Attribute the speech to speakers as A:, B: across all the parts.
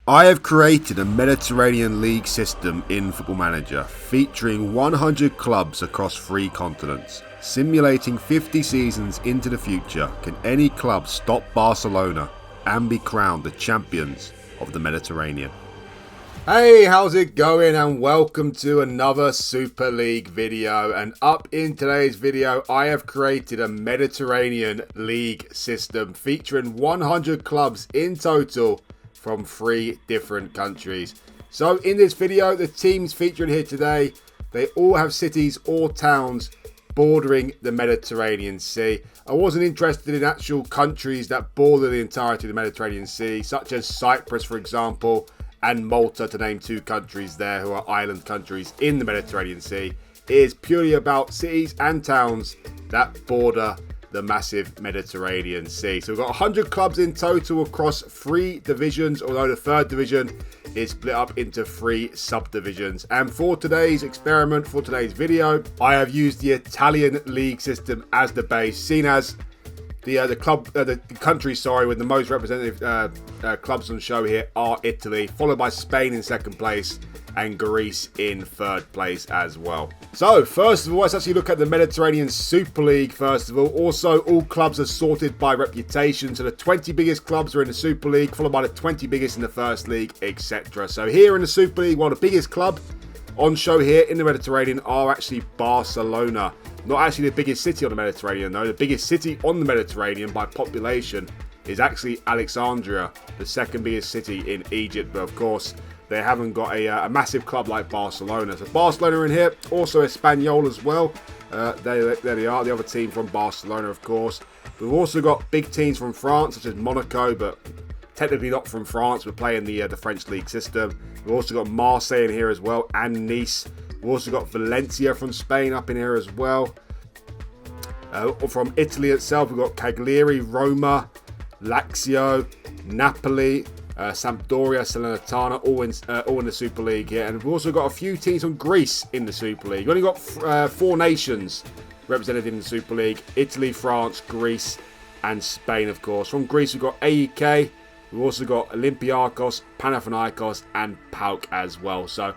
A: I have created a Mediterranean league system in Football Manager featuring 100 clubs across 3 continents. Simulating 50 seasons into the future, can any club stop Barcelona and be crowned the champions of the Mediterranean? Hey, how's it going, and welcome to another Super League video. And up in today's video, I have created a Mediterranean league system featuring 100 clubs in total from 3 different countries. So in this video, the teams featured here today, they all have cities or towns bordering the Mediterranean Sea. I wasn't interested in actual countries that border the entirety of the Mediterranean Sea, such as Cyprus, for example, and Malta, to name 2 countries there who are island countries in the Mediterranean Sea. It is purely about cities and towns that border the massive Mediterranean Sea. So we've got 100 clubs in total across 3 divisions, although the 3rd division is split up into 3 subdivisions. And for today's experiment, for today's video, I have used the Italian league system as the base, seen as the country with the most representative clubs on show here are Italy, followed by Spain in 2nd place and Greece in 3rd place as well. So first of all, let's actually look at the Mediterranean Super League first of all. Also, all clubs are sorted by reputation, so the 20 biggest clubs are in the Super League, followed by the 20 biggest in the First League, etc. So here in the Super League, the biggest club on show here in the Mediterranean are actually Barcelona. Not actually the biggest city on the Mediterranean though. The biggest city on the Mediterranean by population is actually Alexandria, the 2nd biggest city in Egypt. But of course, they haven't got a massive club like Barcelona. So Barcelona in here, also Espanyol as well. There they are, the other team from Barcelona, of course. We've also got big teams from France, such as Monaco, but technically not from France. We're playing the French league system. We've also got Marseille in here as well, and Nice. We've also got Valencia from Spain up in here as well. From Italy itself, we've got Cagliari, Roma, Lazio, Napoli, Sampdoria, Salernitana, all in the Super League here. And we've also got a few teams from Greece in the Super League. We've only got 4 nations represented in the Super League: Italy, France, Greece, and Spain, of course. From Greece, we've got AEK. We've also got Olympiakos, Panathinaikos, and PAOK as well. So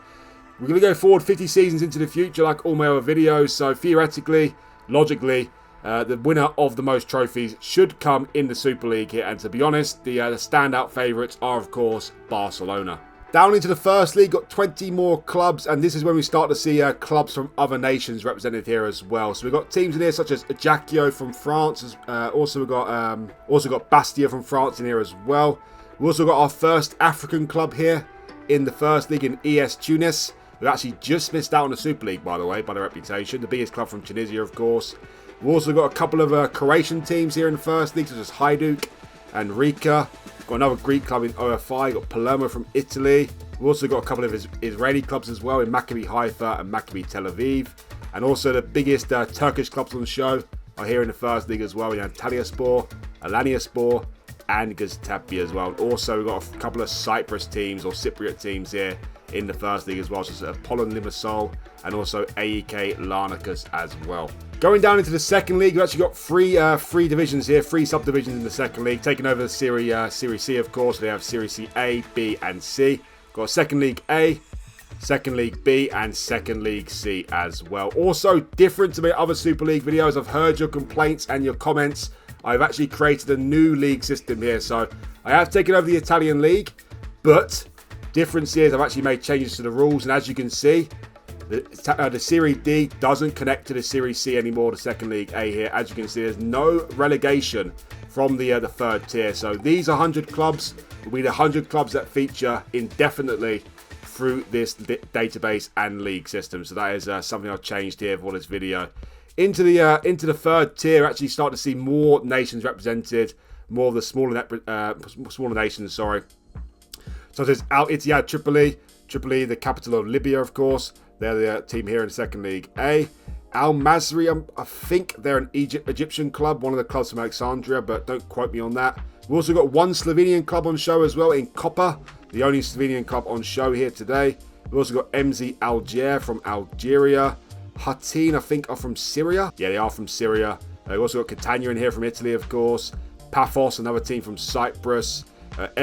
A: we're going to go forward 50 seasons into the future, like all my other videos. So theoretically, logically, the winner of the most trophies should come in the Super League here. And to be honest, the standout favourites are, of course, Barcelona. Down into the First League, got 20 more clubs, and this is when we start to see clubs from other nations represented here as well. So we've got teams in here such as Ajaccio from France. Also we've got Bastia from France in here as well. We've also got our first African club here in the First League in ES Tunis. We've actually just missed out on the Super League, by the way, by the reputation. The biggest club from Tunisia, of course. We've also got a couple of Croatian teams here in the First League, such as Hajduk and Rijeka. Got another Greek club in OFI. Got Palermo from Italy. We've also got a couple of Israeli clubs as well in Maccabi Haifa and Maccabi Tel Aviv. And also the biggest Turkish clubs on the show are here in the First League as well. We have Antalyaspor, Alanyaspor, and Göztepe as well. And also we've got a couple of Cyprus teams or Cypriot teams here in the First League as well, such as Apollon Limassol and also AEK Larnakas as well. Going down into the 2nd League, we've actually got 3 divisions here, 3 subdivisions in the 2nd League, taking over the Serie C, of course. They have Serie C A, B, and C. Got 2nd League A, 2nd League B, and 2nd League C as well. Also, different to my other Super League videos, I've heard your complaints and your comments. I've actually created a new league system here, so I have taken over the Italian League, but difference is I've actually made changes to the rules, and as you can see, the Serie D doesn't connect to the Serie C anymore, the 2nd League A here. As you can see, there's no relegation from the 3rd tier. So these 100 clubs will be the 100 clubs that feature indefinitely through this database and league system. So that is something I've changed here for this video. Into the 3rd tier, actually start to see more nations represented, more of the smaller nations, sorry. Such as Al Ittihad Tripoli, the capital of Libya, of course. They're the team here in 2nd League A. Al Masry, I think they're an Egyptian club, one of the clubs from Alexandria, but don't quote me on that. We've also got 1 Slovenian club on show as well in Koper, the only Slovenian club on show here today. We've also got MZ Alger from Algeria. Hatin, I think, are from Syria. Yeah, they are from Syria. We've also got Catania in here from Italy, of course. Paphos, another team from Cyprus.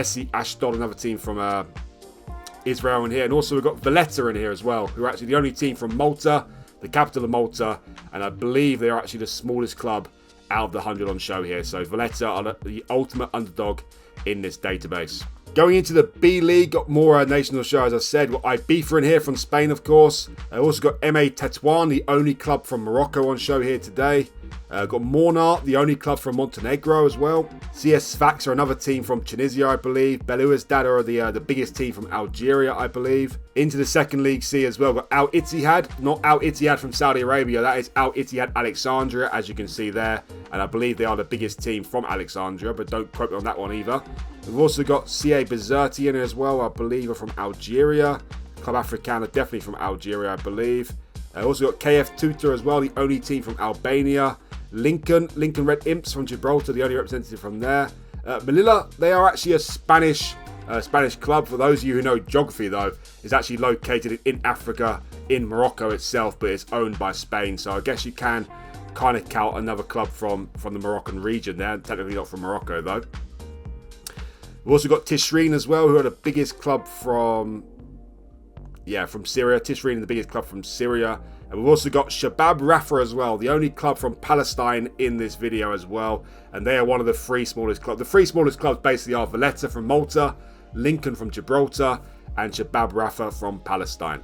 A: SC Ashdod, another team from Israel in here. And also we've got Valletta in here as well, who are actually the only team from Malta, the capital of Malta. And I believe they are actually the smallest club out of the 100 on show here. So Valletta are the ultimate underdog in this database. Going into the B League, got more nations on show, as I said. Got Ibiza in here from Spain, of course. I also got MA Tetuan, the only club from Morocco on show here today. Got Mornar, the only club from Montenegro as well. CS Sfax are another team from Tunisia, I believe. Belouizdad are the biggest team from Algeria, I believe. Into the second League C as well. Got Al Ittihad, not Al Ittihad from Saudi Arabia. That is Al Ittihad Alexandria, as you can see there. And I believe they are the biggest team from Alexandria, but don't quote me on that one either. We've also got CA Bizerti in it as well, I believe, are from Algeria. Club Africana, definitely from Algeria, I believe. Also got KF Tutor as well, the only team from Albania. Lincoln Red Imps from Gibraltar, the only representative from there. Melilla, they are actually a Spanish club. For those of you who know geography, though, it's actually located in Africa, in Morocco itself, but it's owned by Spain. So I guess you can kind of count another club from the Moroccan region there. Technically not from Morocco, though. We've also got Tishreen as well, who are the biggest club from Syria. Tishreen is the biggest club from Syria. And we've also got Shabab Rafa as well, the only club from Palestine in this video as well. And they are one of the three smallest clubs. The three smallest clubs basically are Valletta from Malta, Lincoln from Gibraltar, and Shabab Rafa from Palestine.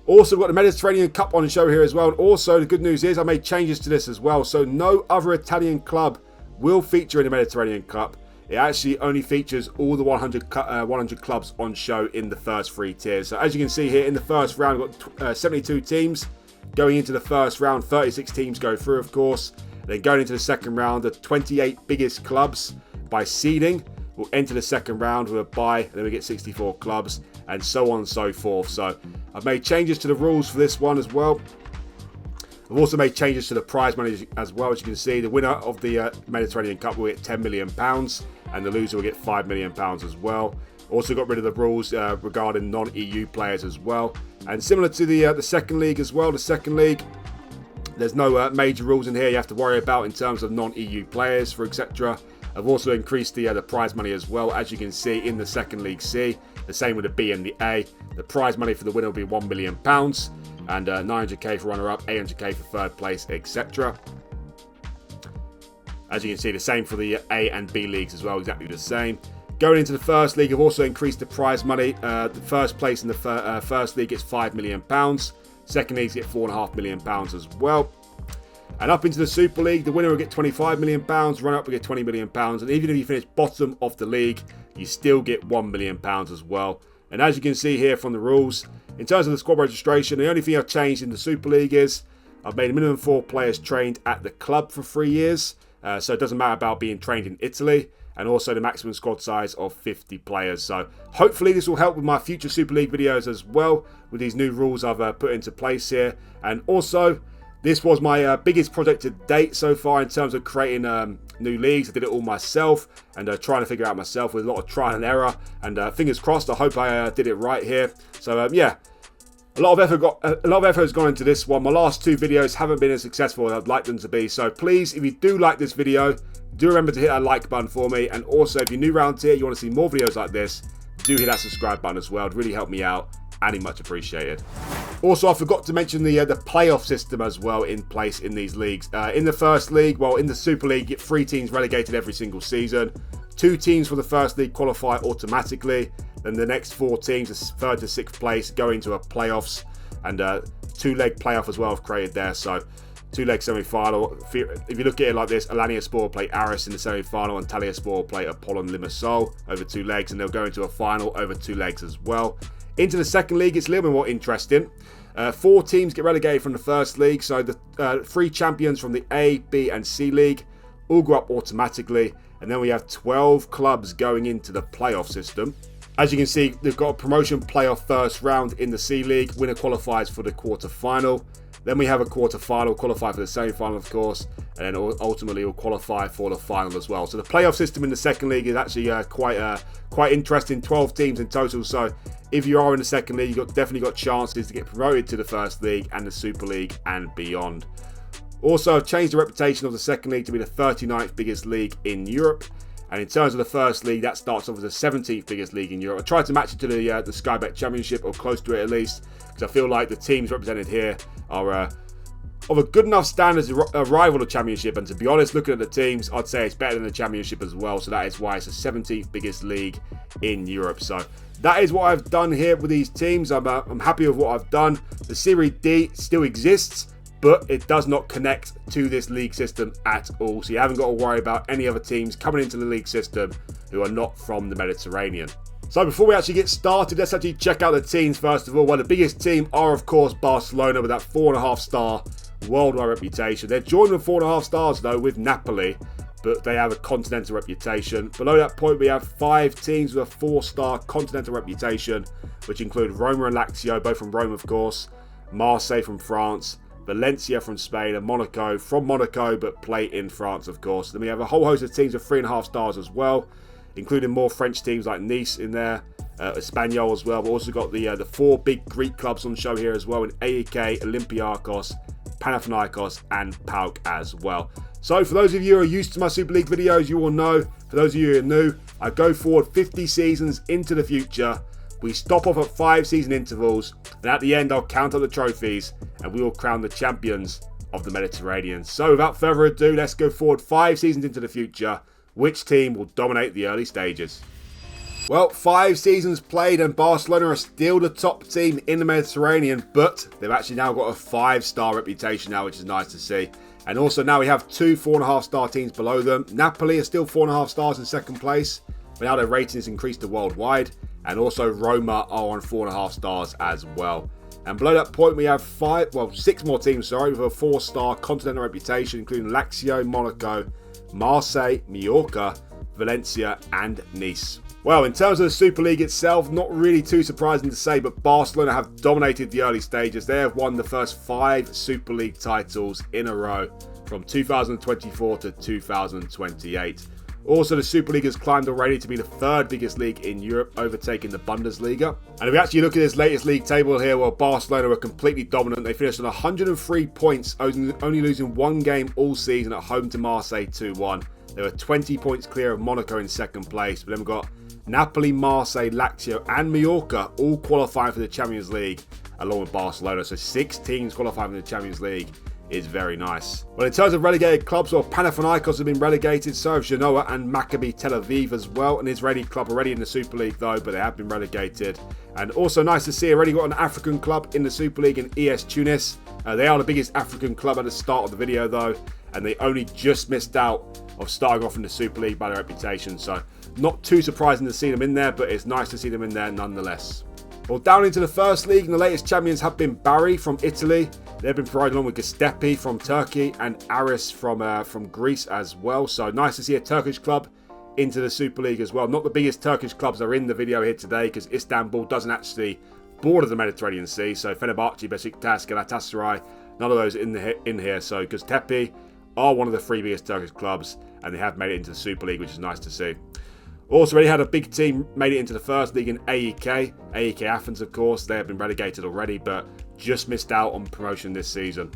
A: Also, we've got the Mediterranean Cup on the show here as well. And also, the good news is I made changes to this as well. So no other Italian club will feature in the Mediterranean Cup. It actually only features all the 100 clubs on show in the first three tiers. So as you can see here, in the first round, we've got 72 teams. Going into the first round, 36 teams go through, of course. And then going into the second round, the 28 biggest clubs by seeding will enter the second round with a bye. And then we get 64 clubs and so on and so forth. So I've made changes to the rules for this one as well. I've also made changes to the prize money as well. As you can see, the winner of the Mediterranean Cup will get £10 million and the loser will get £5 million as well. Also got rid of the rules regarding non-EU players as well. And similar to the second league as well, the second league, there's no major rules in here you have to worry about in terms of non-EU players, for etc. I've also increased the prize money as well, as you can see in the second League C. The same with the B and the A. The prize money for the winner will be £1 million. And 900k for runner-up, 800k for third place, etc. As you can see, the same for the A and B leagues as well, exactly the same. Going into the first league, I've also increased the prize money. The first place in the first league gets £5 million. Second leagues get £4.5 million as well. And up into the Super League, the winner will get £25 million, runner-up will get £20 million. And even if you finish bottom of the league, you still get £1 million as well. And as you can see here from the rules, in terms of the squad registration, the only thing I've changed in the Super League is I've made a minimum 4 players trained at the club for 3 years. So it doesn't matter about being trained in Italy. And also the maximum squad size of 50 players. So hopefully this will help with my future Super League videos as well, with these new rules I've put into place here. And also, this was my biggest project to date so far in terms of creating new leagues. I did it all myself and trying to figure out myself with a lot of trial and error. And fingers crossed, I hope I did it right here. So yeah, a lot of effort has gone into this one. My last 2 videos haven't been as successful as I'd like them to be. So please, if you do like this video, do remember to hit that like button for me. And also, if you're new around here, you want to see more videos like this, do hit that subscribe button as well. It'd really help me out and it's much appreciated. Also, I forgot to mention the playoff system as well in place in these leagues. In the first league, well, in the Super League, you get 3 teams relegated every single season. 2 teams from the first league qualify automatically. Then the next 4 teams, 3rd to 6th place, go into a playoffs. And 2-leg playoff as well I've created there. So 2-leg semi-final. If you look at it like this, Alanya Sport play Aris in the semi-final and Talia Sport play Apollon Limassol over 2 legs, and they'll go into a final over 2 legs as well. Into the second league, it's a little bit more interesting. 4 teams get relegated from the first league, so the 3 champions from the A, B and C league all go up automatically, and then we have 12 clubs going into the playoff system. As you can see, they've got a promotion playoff first round in the C league. Winner qualifies for the quarter-final. Then we have a quarter-final, qualify for the semi-final, of course, and then ultimately will qualify for the final as well. So the playoff system in the second league is actually quite interesting. 12 teams in total. So if you are in the second league, you've definitely got chances to get promoted to the first league and the Super League and beyond. Also, I've changed the reputation of the second league to be the 39th biggest league in Europe.
B: And in terms of the first league, that starts off as the 17th biggest league in Europe. I tried to match it to the Sky Bet Championship, or close to it at least, because I feel like the teams represented here are of a good enough standard to rival the Championship. And to be honest, looking at the teams, I'd say it's better than the Championship as well. So that is why it's the 17th biggest league in Europe. So that is what I've done here with these teams. I'm happy with what I've done. The Serie D still exists, but it does not connect to this league system at all. So you haven't got to worry about any other teams coming into the league system who are not from the Mediterranean. So before we actually get started, let's actually check out the teams first of all. Well, the biggest team are, of course, Barcelona with that 4.5-star worldwide reputation. They're joined with 4.5 stars, though, with Napoli, but they have a continental reputation. Below that point, we have 5 teams with a 4-star continental reputation, which include Roma and Lazio, both from Rome, of course, Marseille from France, Valencia from Spain, and Monaco from Monaco, but play in France, of course. Then we have a whole host of teams with 3.5 stars as well, including more French teams like Nice in there, Espanyol as well. We've also got the 4 big Greek clubs on show here as well, in AEK, Olympiacos, Panathinaikos, and PAOK as well. So for those of you who are used to my Super League videos, you will know, for those of you who are new, I go forward 50 seasons into the future. We stop off at 5 season intervals, and at the end I'll count up the trophies, and we will crown the champions of the Mediterranean. So without further ado, let's go forward 5 seasons into the future. Which team will dominate the early stages? Well, 5 seasons played, and Barcelona are still the top team in the Mediterranean, but they've actually now got a 5-star reputation now, which is nice to see. And also now we have 2 4.5-star teams below them. Napoli are still 4.5 stars in second place, but now their ratings increased to worldwide. And also Roma are on 4.5 stars as well. And below that point we have 6 more teams, with a 4-star continental reputation, including Lazio, Monaco, Marseille, Mallorca, Valencia, and Nice. Well, in terms of the Super League itself, not really too surprising to say, but Barcelona have dominated the early stages. They have won the first 5 Super League titles in a row from 2024 to 2028. Also, the Super League has climbed already to be the 3rd biggest league in Europe, overtaking the Bundesliga. And if we actually look at this latest league table here, well, Barcelona were completely dominant. They finished on 103 points, only losing 1 game all season at home to Marseille 2-1. They were 20 points clear of Monaco in second place. But then we've got Napoli, Marseille, Lazio, and Mallorca all qualifying for the Champions League, along with Barcelona. So 6 teams qualifying for the Champions League is very nice. Well, in terms of relegated clubs, well, Panathinaikos have been relegated, so have Genoa and Maccabi Tel Aviv as well, an Israeli club already in the Super League though, but they have been relegated. And also nice to see, already got an African club in the Super League in ES Tunis. They are the biggest African club at the start of the video though, and they only just missed out of starting off in the Super League by their reputation, so not too surprising to see them in there, but it's nice to see them in there nonetheless. Well, down into the first league, and the latest champions have been Bari from Italy. They've been provided along with Göztepe from Turkey and Aris from Greece as well. So nice to see a Turkish club into the Super League as well. Not the biggest Turkish clubs are in the video here today, because Istanbul doesn't actually border the Mediterranean Sea. So Fenerbahce, Besiktas, Galatasaray, none of those in here. So Göztepe are one of the 3 biggest Turkish clubs, and they have made it into the Super League, which is nice to see. Also, already had a big team made it into the first league in AEK. AEK Athens, of course. They have been relegated already, but just missed out on promotion this season.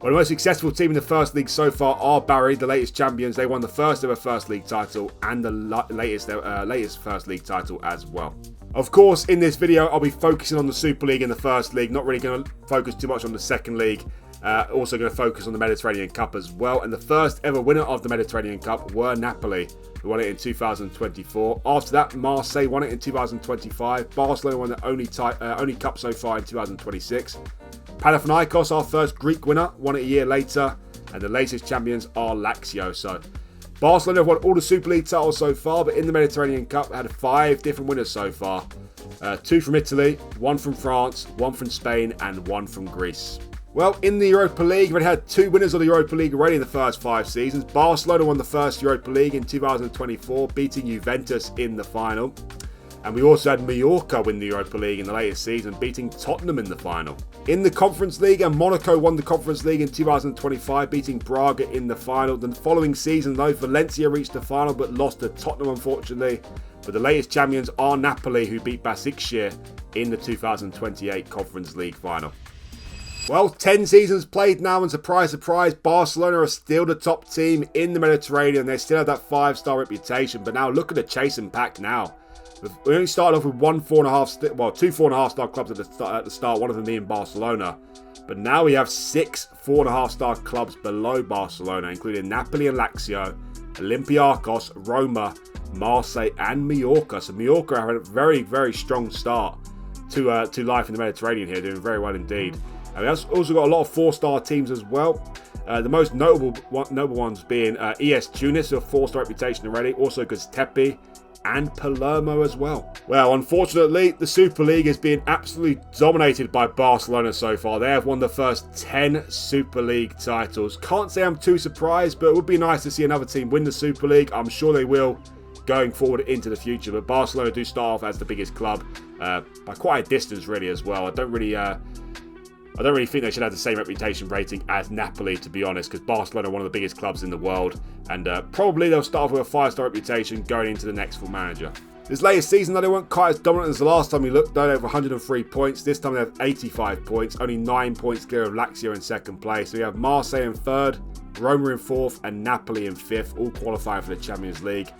B: Well, the most successful team in the first league so far are Bari, the latest champions. They won the first ever first league title and the latest first league title as well. Of course, in this video, I'll be focusing on the Super League and the first league. Not really going to focus too much on the second league. Also going to focus on the Mediterranean Cup as well. And the first ever winner of the Mediterranean Cup were Napoli, who won it in 2024. After that, Marseille won it in 2025. Barcelona won the only cup so far in 2026. Panathinaikos, our first Greek winner, won it a year later. And the latest champions are Lazio. So Barcelona have won all the Super League titles so far, but in the Mediterranean Cup had 5 different winners so far. 2 from Italy, 1 from France, 1 from Spain, and 1 from Greece. Well, in the Europa League, we had 2 winners of the Europa League already in the first 5 seasons. Barcelona won the first Europa League in 2024, beating Juventus in the final. And we also had Mallorca win the Europa League in the latest season, beating Tottenham in the final. In the Conference League, and Monaco won the Conference League in 2025, beating Braga in the final. The following season, though, Valencia reached the final but lost to Tottenham, unfortunately. But the latest champions are Napoli, who beat Başakşehir in the 2028 Conference League final. Well, 10 seasons played now, and surprise, surprise, Barcelona are still the top team in the Mediterranean. They still have that 5-star reputation, but now look at the chasing pack now. We only started off with two 4.5-star clubs at the start, one of them being Barcelona. But now we have 6 4.5-star clubs below Barcelona, including Napoli and Lazio, Olympiacos, Roma, Marseille, and Mallorca. So Mallorca have a very, very strong start to life in the Mediterranean here, doing very well indeed. And we've also got a lot of 4-star teams as well. The most notable ones being ES Tunis, who have 4-star reputation already. Also Göztepe and Palermo as well. Well, unfortunately, the Super League is being absolutely dominated by Barcelona so far. They have won the first 10 Super League titles. Can't say I'm too surprised, but it would be nice to see another team win the Super League. I'm sure they will going forward into the future. But Barcelona do start off as the biggest club by quite a distance, really, as well. I don't really think they should have the same reputation rating as Napoli, to be honest, because Barcelona are one of the biggest clubs in the world, and probably they'll start off with a 5-star reputation going into the next Full Manager. This latest season, though, they weren't quite as dominant as the last time we looked, though. They have 103 points. This time they have 85 points, only 9 points clear of Lazio in second place. So we have Marseille in third, Roma in fourth, and Napoli in fifth, all qualifying for the Champions League.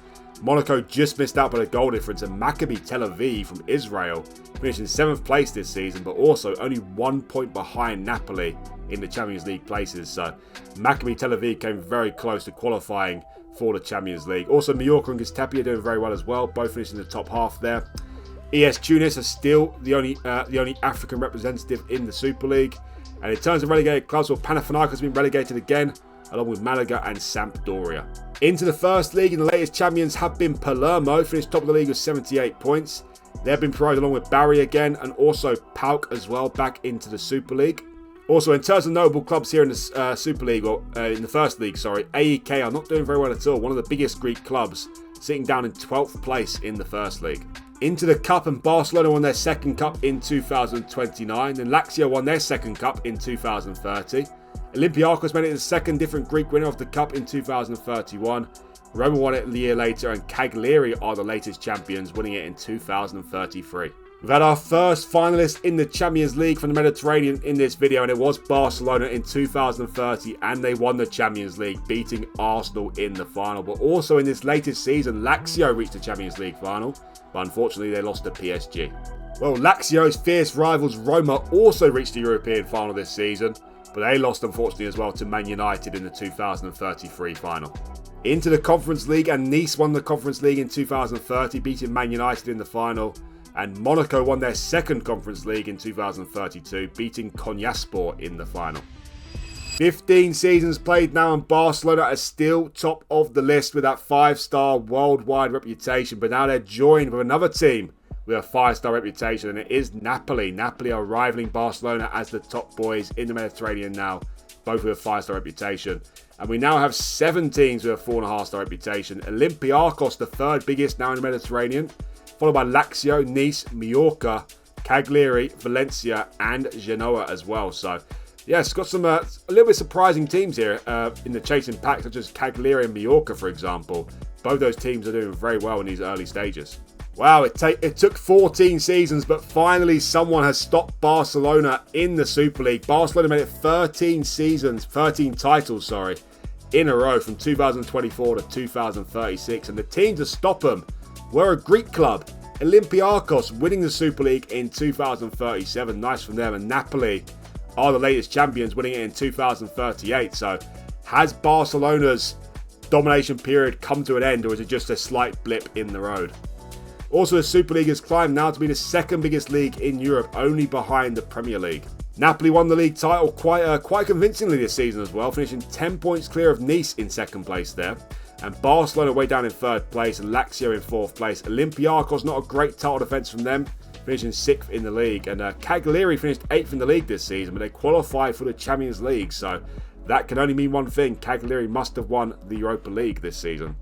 B: Monaco just missed out by a goal difference, and Maccabi Tel Aviv from Israel finished in 7th place this season, but also only 1 point behind Napoli in the Champions League places. So Maccabi Tel Aviv came very close to qualifying for the Champions League. Also, Mallorca and Göztepe are doing very well as well, both finishing in the top half there. ES Tunis are still the only African representative in the Super League. And in terms of relegated clubs, well, Panathinaikos has been relegated again, along with Malaga and Sampdoria. Into the first league, and the latest champions have been Palermo, finished top of the league with 78 points. They've been promoted along with Bari again, and also PAOK as well, back into the Super League. Also, in terms of notable clubs here in the Super League, or in the first league, sorry, AEK are not doing very well at all. One of the biggest Greek clubs, sitting down in 12th place in the first league. Into the Cup, and Barcelona won their second Cup in 2029. Then Lazio won their second Cup in 2030. Olympiacos made it the second different Greek winner of the Cup in 2031. Roma won it a year later, and Cagliari are the latest champions, winning it in 2033. We've had our first finalist in the Champions League from the Mediterranean in this video, and it was Barcelona in 2030, and they won the Champions League, beating Arsenal in the final. But also in this latest season, Lazio reached the Champions League final, but unfortunately they lost to PSG. Well, Lazio's fierce rivals Roma also reached the European final this season, but they lost unfortunately as well to Man United in the 2033 final. Into the Conference League, and Nice won the Conference League in 2030, beating Man United in the final. And Monaco won their second Conference League in 2032, beating Konyaspor in the final. 15 seasons played now, and Barcelona are still top of the list with that 5-star worldwide reputation. But now they're joined with another team with a 5-star reputation, and it is Napoli. Napoli are rivaling Barcelona as the top boys in the Mediterranean now, both with a 5-star reputation. And we now have 7 teams with a 4.5-star reputation. Olympiacos, the third biggest now in the Mediterranean, followed by Lazio, Nice, Mallorca, Cagliari, Valencia, and Genoa as well. So, yes, got some a little bit surprising teams here in the chasing pack, such as Cagliari and Mallorca, for example. Both those teams are doing very well in these early stages. Wow, it took 14 seasons, but finally someone has stopped Barcelona in the Super League. Barcelona made it 13 titles, in a row from 2024 to 2036. And the team to stop them were a Greek club, Olympiacos, winning the Super League in 2037. Nice from them. And Napoli are the latest champions, winning it in 2038. So has Barcelona's domination period come to an end, or is it just a slight blip in the road? Also, the Super League has climbed now to be the second biggest league in Europe, only behind the Premier League. Napoli won the league title quite convincingly this season as well, finishing 10 points clear of Nice in second place there. And Barcelona way down in third place, and Lazio in fourth place. Olympiacos, not a great title defence from them, finishing 6th in the league. And Cagliari finished 8th in the league this season, but they qualified for the Champions League. So that can only mean one thing: Cagliari must have won the Europa League this season.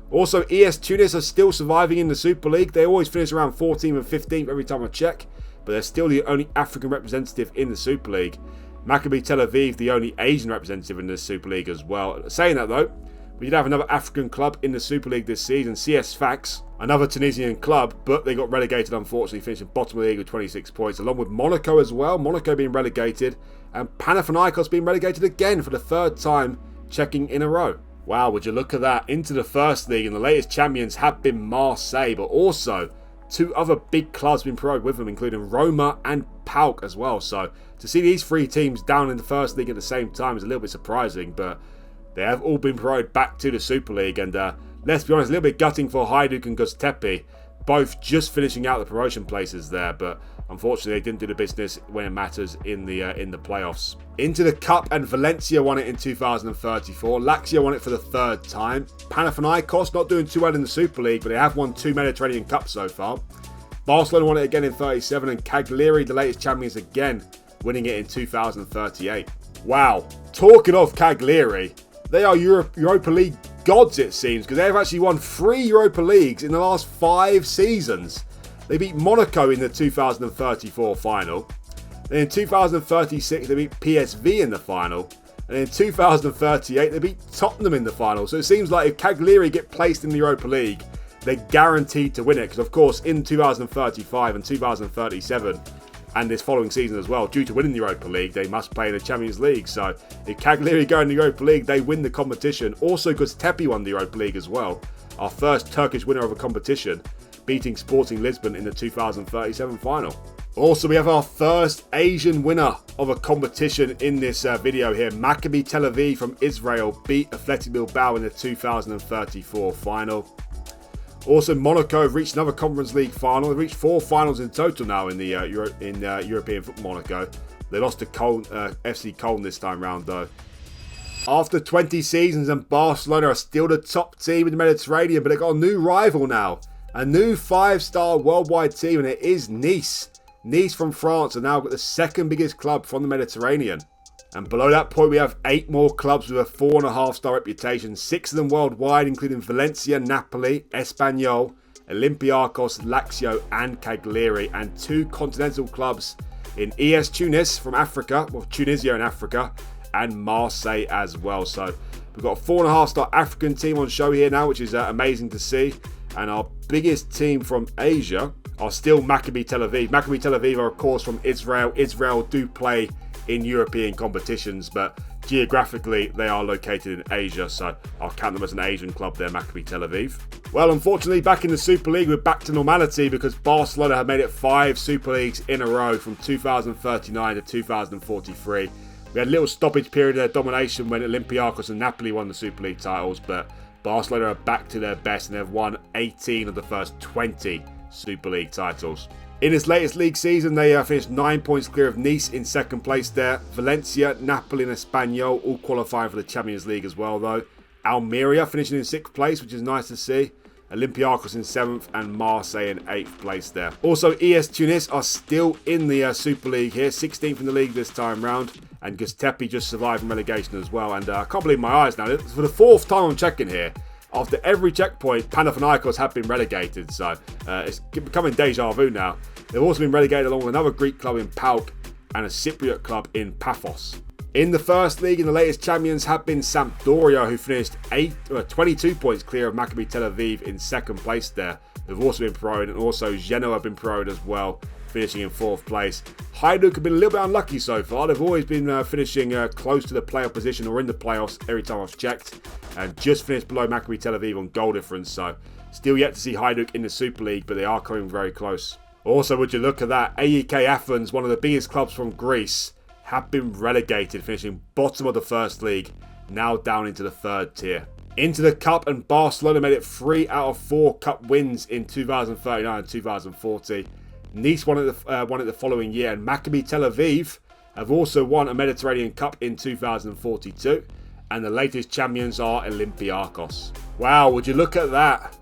B: Also, ES Tunis are still surviving in the Super League. They always finish around 14th and 15th every time I check, but they're still the only African representative in the Super League. Maccabi Tel Aviv, the only Asian representative in the Super League as well. Saying that though, We did have another African club in the Super League this season, CS Sfax, another Tunisian club, but they got relegated unfortunately, finishing bottom of the league with 26 points, along with Monaco as well. Monaco being relegated, and Panathinaikos being relegated again for the third time, checking in a row. Wow, would you look at that? Into the first league, and the latest champions have been Marseille, but also two other big clubs been promoted with them, including Roma and PAOK as well. So to see these three teams down in the first league at the same time is a little bit surprising, but they have all been promoted back to the Super League, and let's be honest, a little bit gutting for Hajduk and Göztepe, both just finishing out the promotion places there, but unfortunately they didn't do the business when it matters in the playoffs. Into the Cup, and Valencia won it in 2034. Lazio won it for the third time. Panathinaikos not doing too well in the Super League, but they have won 2 Mediterranean Cups so far. Barcelona won it again in 37, and Cagliari, the latest champions again, winning it in 2038. Wow, talking of Cagliari, they are Europa League gods, it seems, because they've actually won 3 Europa Leagues in the last 5 seasons. They beat Monaco in the 2034 final. Then in 2036, they beat PSV in the final. And in 2038, they beat Tottenham in the final. So it seems like if Cagliari get placed in the Europa League, they're guaranteed to win it. Because, of course, in 2035 and 2037, and this following season as well, due to winning the Europa League, they must play in the Champions League. So if Cagliari go in the Europa League, they win the competition. Also, Göztepe won the Europa League as well. Our first Turkish winner of a competition, beating Sporting Lisbon in the 2037 final. Also, we have our first Asian winner of a competition in this video here. Maccabi Tel Aviv from Israel beat Athletic Bilbao in the 2034 final. Also, Monaco have reached another Conference League final. They've reached 4 finals in total now in the European football. Monaco. They lost to FC Köln this time round though. After 20 seasons, and Barcelona are still the top team in the Mediterranean, but they've got a new rival now. A new 5-star worldwide team, and it is Nice. Nice from France are now got the second biggest club from the Mediterranean. And below that point, we have 8 more clubs with a 4.5-star reputation. 6 of them worldwide, including Valencia, Napoli, Espanyol, Olympiacos, Lazio, and Cagliari. And 2 continental clubs in ES Tunis from Africa, well, Tunisia in Africa, and Marseille as well. So we've got a 4.5-star African team on show here now, which is amazing to see. And our biggest team from Asia are still Maccabi Tel Aviv. Maccabi Tel Aviv are, of course, from Israel. Israel do play in European competitions, but geographically they are located in Asia, so I'll count them as an Asian club there, Maccabi Tel Aviv. Well, unfortunately, back in the Super League, we're back to normality because Barcelona have made it 5 Super Leagues in a row from 2039 to 2043. We had a little stoppage period of domination when Olympiacos and Napoli won the Super League titles, but Barcelona are back to their best and they've won 18 of the first 20 Super League titles. In its latest league season, they finished 9 points clear of Nice in second place there. Valencia, Napoli and Espanyol all qualifying for the Champions League as well though. Almeria finishing in 6th place, which is nice to see. Olympiacos in 7th and Marseille in 8th place there. Also, ES Tunis are still in the Super League here, 16th in the league this time round. And Göztepe just survived from relegation as well. And I can't believe my eyes now. For the 4th time I'm checking here, after every checkpoint, Panathinaikos have been relegated. So it's becoming deja vu now. They've also been relegated along with another Greek club in PAOK and a Cypriot club in Paphos. In the first league, and the latest champions have been Sampdoria, who finished 22 points clear of Maccabi Tel Aviv in 2nd place there. They've also been promoted, and also Genoa have been promoted as well, finishing in 4th place. Hajduk have been a little bit unlucky so far. They've always been finishing close to the playoff position or in the playoffs every time I've checked, and just finished below Maccabi Tel Aviv on goal difference. So still yet to see Hajduk in the Super League, but they are coming very close. Also, would you look at that, AEK Athens, one of the biggest clubs from Greece, have been relegated, finishing bottom of the first league, now down into the 3rd tier. Into the Cup, and Barcelona made it 3 out of 4 Cup wins in 2039 and 2040. Nice won it the following year, and Maccabi Tel Aviv have also won a Mediterranean Cup in 2042, and the latest champions are Olympiacos. Wow, would you look at that?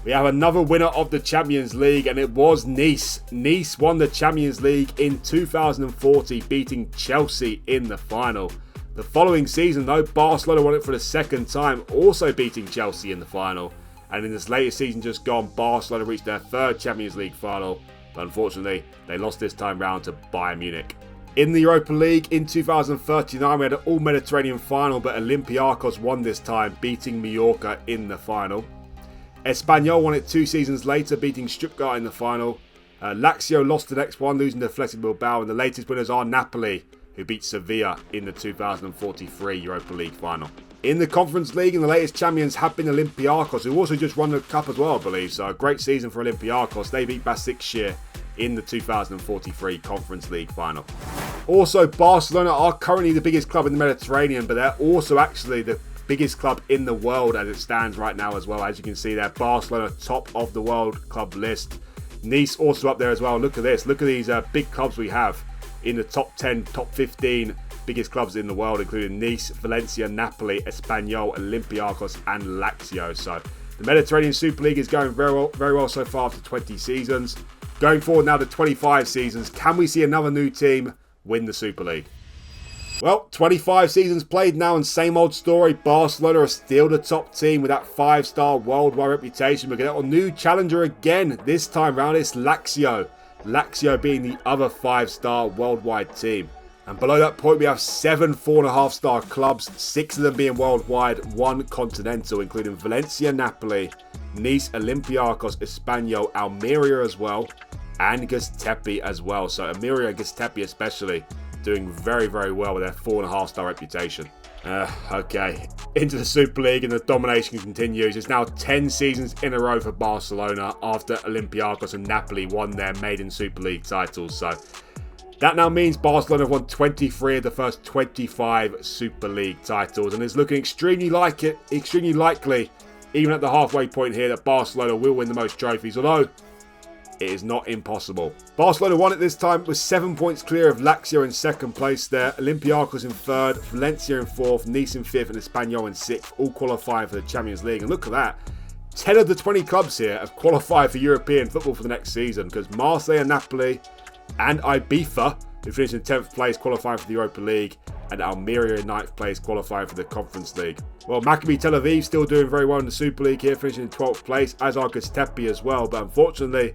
B: We have another winner of the Champions League, and it was Nice. Nice won the Champions League in 2040, beating Chelsea in the final. The following season, though, Barcelona won it for the 2nd time, also beating Chelsea in the final. And in this latest season just gone, Barcelona reached their 3rd Champions League final, but unfortunately, they lost this time round to Bayern Munich. In the Europa League in 2039, we had an all-Mediterranean final, but Olympiacos won this time, beating Mallorca in the final. Espanyol won it 2 seasons later, beating Stuttgart in the final. Lazio lost the next one, losing to Athletic Bilbao, and the latest winners are Napoli, who beat Sevilla in the 2043 Europa League final. In the Conference League, and the latest champions have been Olympiacos, who also just won the Cup as well, I believe. So a great season for Olympiacos. They beat Başakşehir in the 2043 Conference League final. Also, Barcelona are currently the biggest club in the Mediterranean, but they're also actually the biggest club in the world as it stands right now as well. As you can see there, Barcelona top of the world club list. Nice also up there as well. Look at this. Look at these big clubs we have in the top 10, top 15 biggest clubs in the world, including Nice, Valencia, Napoli, Espanyol, Olympiacos and Lazio. So the Mediterranean Super League is going very well so far after 20 seasons. Going forward now to 25 seasons, can we see another new team win the Super League? Well, 25 seasons played now and same old story. Barcelona are still the top team with that 5-star worldwide reputation. We're going to get a new challenger again. This time round it's Lazio. Lazio being the other 5-star worldwide team. And below that point we have 7 4.5-star clubs, 6 of them being worldwide, 1 continental, including Valencia, Napoli, Nice, Olympiacos, Espanyol, Almeria as well, and Göztepe as well. So Almeria and Göztepe especially doing very well with their 4.5-star reputation. Okay, into the Super League and the domination continues. It's now 10 seasons in a row for Barcelona after Olympiacos and Napoli won their maiden Super League titles. So that now means Barcelona have won 23 of the first 25 Super League titles, and it's looking extremely likely, even at the halfway point here, that Barcelona will win the most trophies, although it is not impossible. Barcelona won it this time with 7 points clear of Lazio in second place there, Olympiacos in third, Valencia in fourth, Nice in fifth and Espanyol in sixth, all qualifying for the Champions League. And look at that, 10 of the 20 clubs here have qualified for European football for the next season, because Marseille and Napoli and Ibiza, who finished in 10th place, qualifying for the Europa League, and Almeria in 9th place, qualifying for the Conference League. Well, Maccabi Tel Aviv still doing very well in the Super League here, finishing in 12th place, as are Göztepe as well, but unfortunately,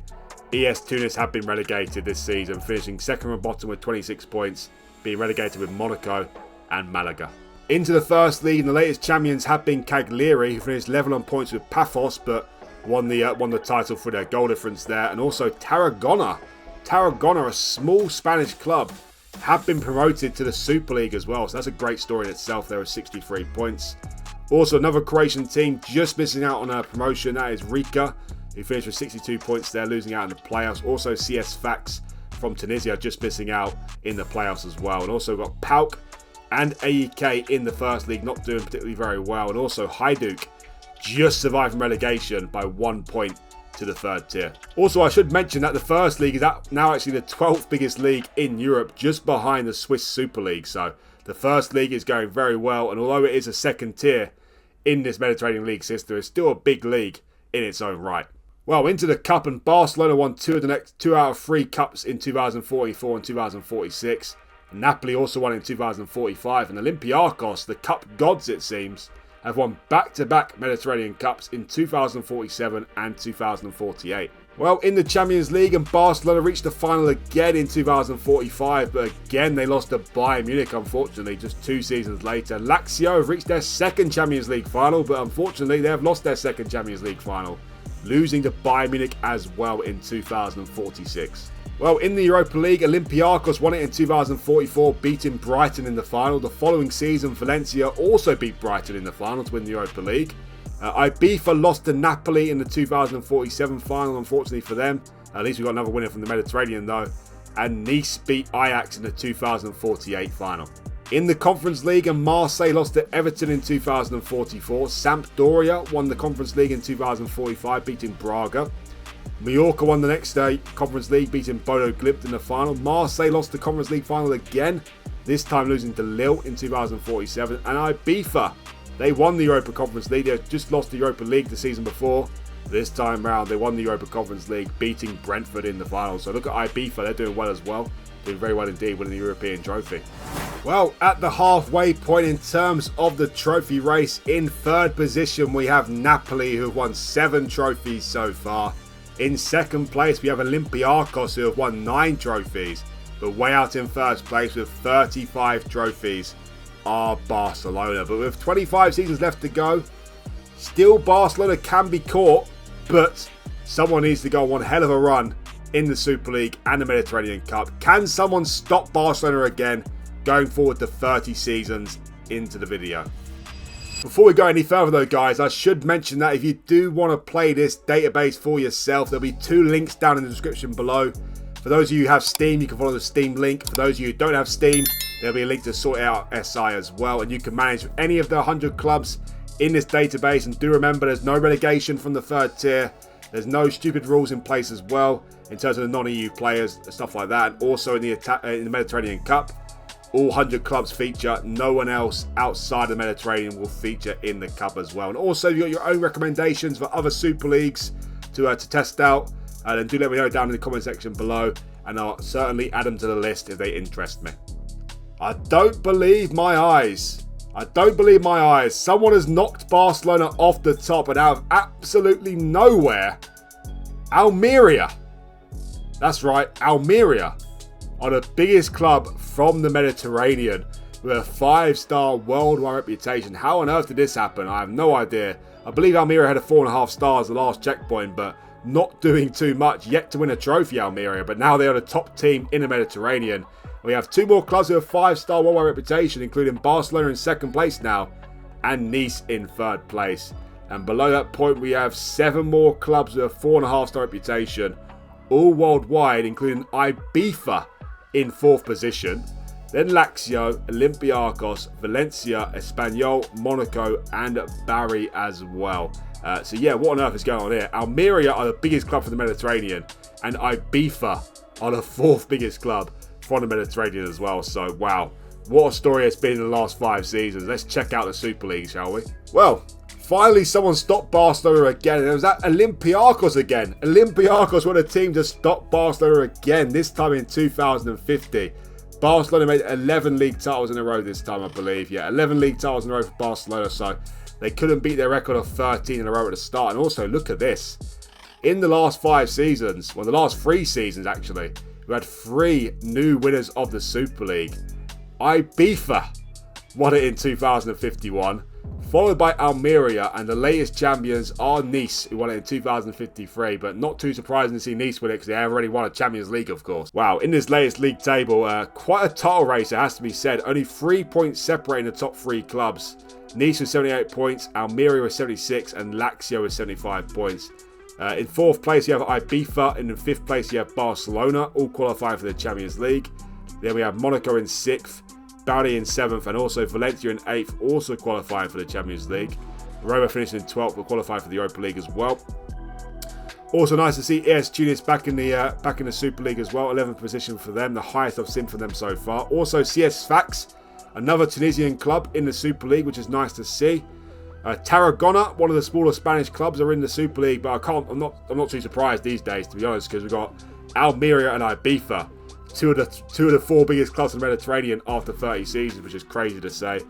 B: ES Tunis have been relegated this season, finishing second from bottom with 26 points, being relegated with Monaco and Malaga. Into the First League, and the latest champions have been Cagliari, who finished level on points with Paphos, but won the title for their goal difference there, and also Tarragona. Tarragona, a small Spanish club, have been promoted to the Super League as well, so that's a great story in itself. There are 63 points. Also, another Croatian team just missing out on a promotion, that is Rijeka, who finished with 62 points there, losing out in the playoffs. Also, CS Fax from Tunisia just missing out in the playoffs as well. And also got PAOK and AEK in the First League, not doing particularly very well. And also Hajduk just survived from relegation by 1 point to the third tier. Also, I should mention that the First League is now actually the 12th biggest league in Europe, just behind the Swiss Super League. So the First League is going very well, and although it is a second tier in this Mediterranean League system, it's still a big league in its own right. Well, into the Cup, and Barcelona won 2 out of 3 Cups in 2044 and 2046. Napoli also won in 2045, and Olympiacos, the Cup gods it seems, have won back-to-back Mediterranean Cups in 2047 and 2048. Well, in the Champions League, and Barcelona reached the final again in 2045, but again they lost to Bayern Munich, unfortunately, just 2 seasons later. Lazio have reached their second Champions League final, but unfortunately they have lost their second Champions League final, losing to Bayern Munich as well in 2046. Well, in the Europa League, Olympiacos won it in 2044, beating Brighton in the final. The following season, Valencia also beat Brighton in the final to win the Europa League. Ibiza lost to Napoli in the 2047 final, unfortunately for them. At least we got another winner from the Mediterranean though. And Nice beat Ajax in the 2048 final. In the Conference League, and Marseille lost to Everton in 2044. Sampdoria won the Conference League in 2045, beating Braga. Mallorca won the next Conference League, beating Bodo Glimt in the final. Marseille lost the Conference League final again, this time losing to Lille in 2047. And Ibiza, they won the Europa Conference League. They had just lost the Europa League the season before. This time round, they won the Europa Conference League, beating Brentford in the final. So look at Ibiza, they're doing well as well. Doing very well indeed, winning the European trophy. Well, at the halfway point in terms of the trophy race, in third position we have Napoli, who have won 7 trophies so far. In second place we have Olympiacos, who have won 9 trophies. But way out in first place with 35 trophies are Barcelona. But with 25 seasons left to go, still Barcelona can be caught, but someone needs to go on one hell of a run in the Super League and the Mediterranean Cup. Can someone stop Barcelona again going forward to 30 seasons into the video? Before we go any further though, guys, I should mention that if you do want to play this database for yourself, there'll be 2 links down in the description below. For those of you who have Steam, you can follow the Steam link. For those of you who don't have Steam, there'll be a link to sort out SI as well. And you can manage any of the 100 clubs in this database. And do remember, there's no relegation from the 3rd tier. There's no stupid rules in place as well in terms of the non-EU players, stuff like that. And also in the Mediterranean Cup, all 100 clubs feature. No one else outside the Mediterranean will feature in the Cup as well. And also, you've got your own recommendations for other Super Leagues to test out. Then do let me know down in the comment section below, and I'll certainly add them to the list if they interest me. I don't believe my eyes. I don't believe my eyes. Someone has knocked Barcelona off the top, and out of absolutely nowhere, Almeria. That's right, Almeria are the biggest club from the Mediterranean with a 5-star worldwide reputation. How on earth did this happen? I have no idea. I believe Almeria had a 4.5 stars the last checkpoint, but not doing too much, yet to win a trophy, Almeria. But now they are the top team in the Mediterranean. We have 2 more clubs with a 5-star worldwide reputation, including Barcelona in 2nd place now, and Nice in 3rd place. And below that point, we have 7 more clubs with a 4.5-star reputation, all worldwide, including Ibiza in 4th position. Then Lazio, Olympiacos, Valencia, Espanyol, Monaco, and Bari as well. So yeah, what on earth is going on here? Almeria are the biggest club from the Mediterranean, and Ibiza are the 4th biggest club from the Mediterranean as well. So wow, what a story it's been in the last 5 seasons. Let's check out the Super League, shall we? Well, finally someone stopped Barcelona again, and it was at Olympiacos again. Olympiacos were the team to stop Barcelona again, this time in 2050. Barcelona made 11 league titles in a row this time, I believe. Yeah, 11 league titles in a row for Barcelona, so they couldn't beat their record of 13 in a row at the start. And also, look at this. In the last 5 seasons, well, the last 3 seasons actually, we had 3 new winners of the Super League. Ibiza won it in 2051, followed by Almeria, and the latest champions are Nice, who won it in 2053. But not too surprising to see Nice win it, because they have already won a Champions League, of course. Wow, in this latest league table, quite a title race, it has to be said. Only 3 points separating the top 3 clubs. Nice with 78 points, Almeria with 76, and Lazio with 75 points. In 4th place, you have Ibiza, and in 5th place, you have Barcelona, all qualifying for the Champions League. Then we have Monaco in 6th, Bari in 7th, and also Valencia in 8th, also qualifying for the Champions League. Roma finished in 12th, but qualifying for the Europa League as well. Also nice to see AS Tunis back in the Super League as well. 11th position for them, the highest I've seen from them so far. Also CS Sfax, another Tunisian club in the Super League, which is nice to see. Tarragona, one of the smaller Spanish clubs, are in the Super League, but I'm not too surprised these days, to be honest, because we've got Almeria and Ibiza, two of the 4 biggest clubs in the Mediterranean after 30 seasons, which is crazy to say.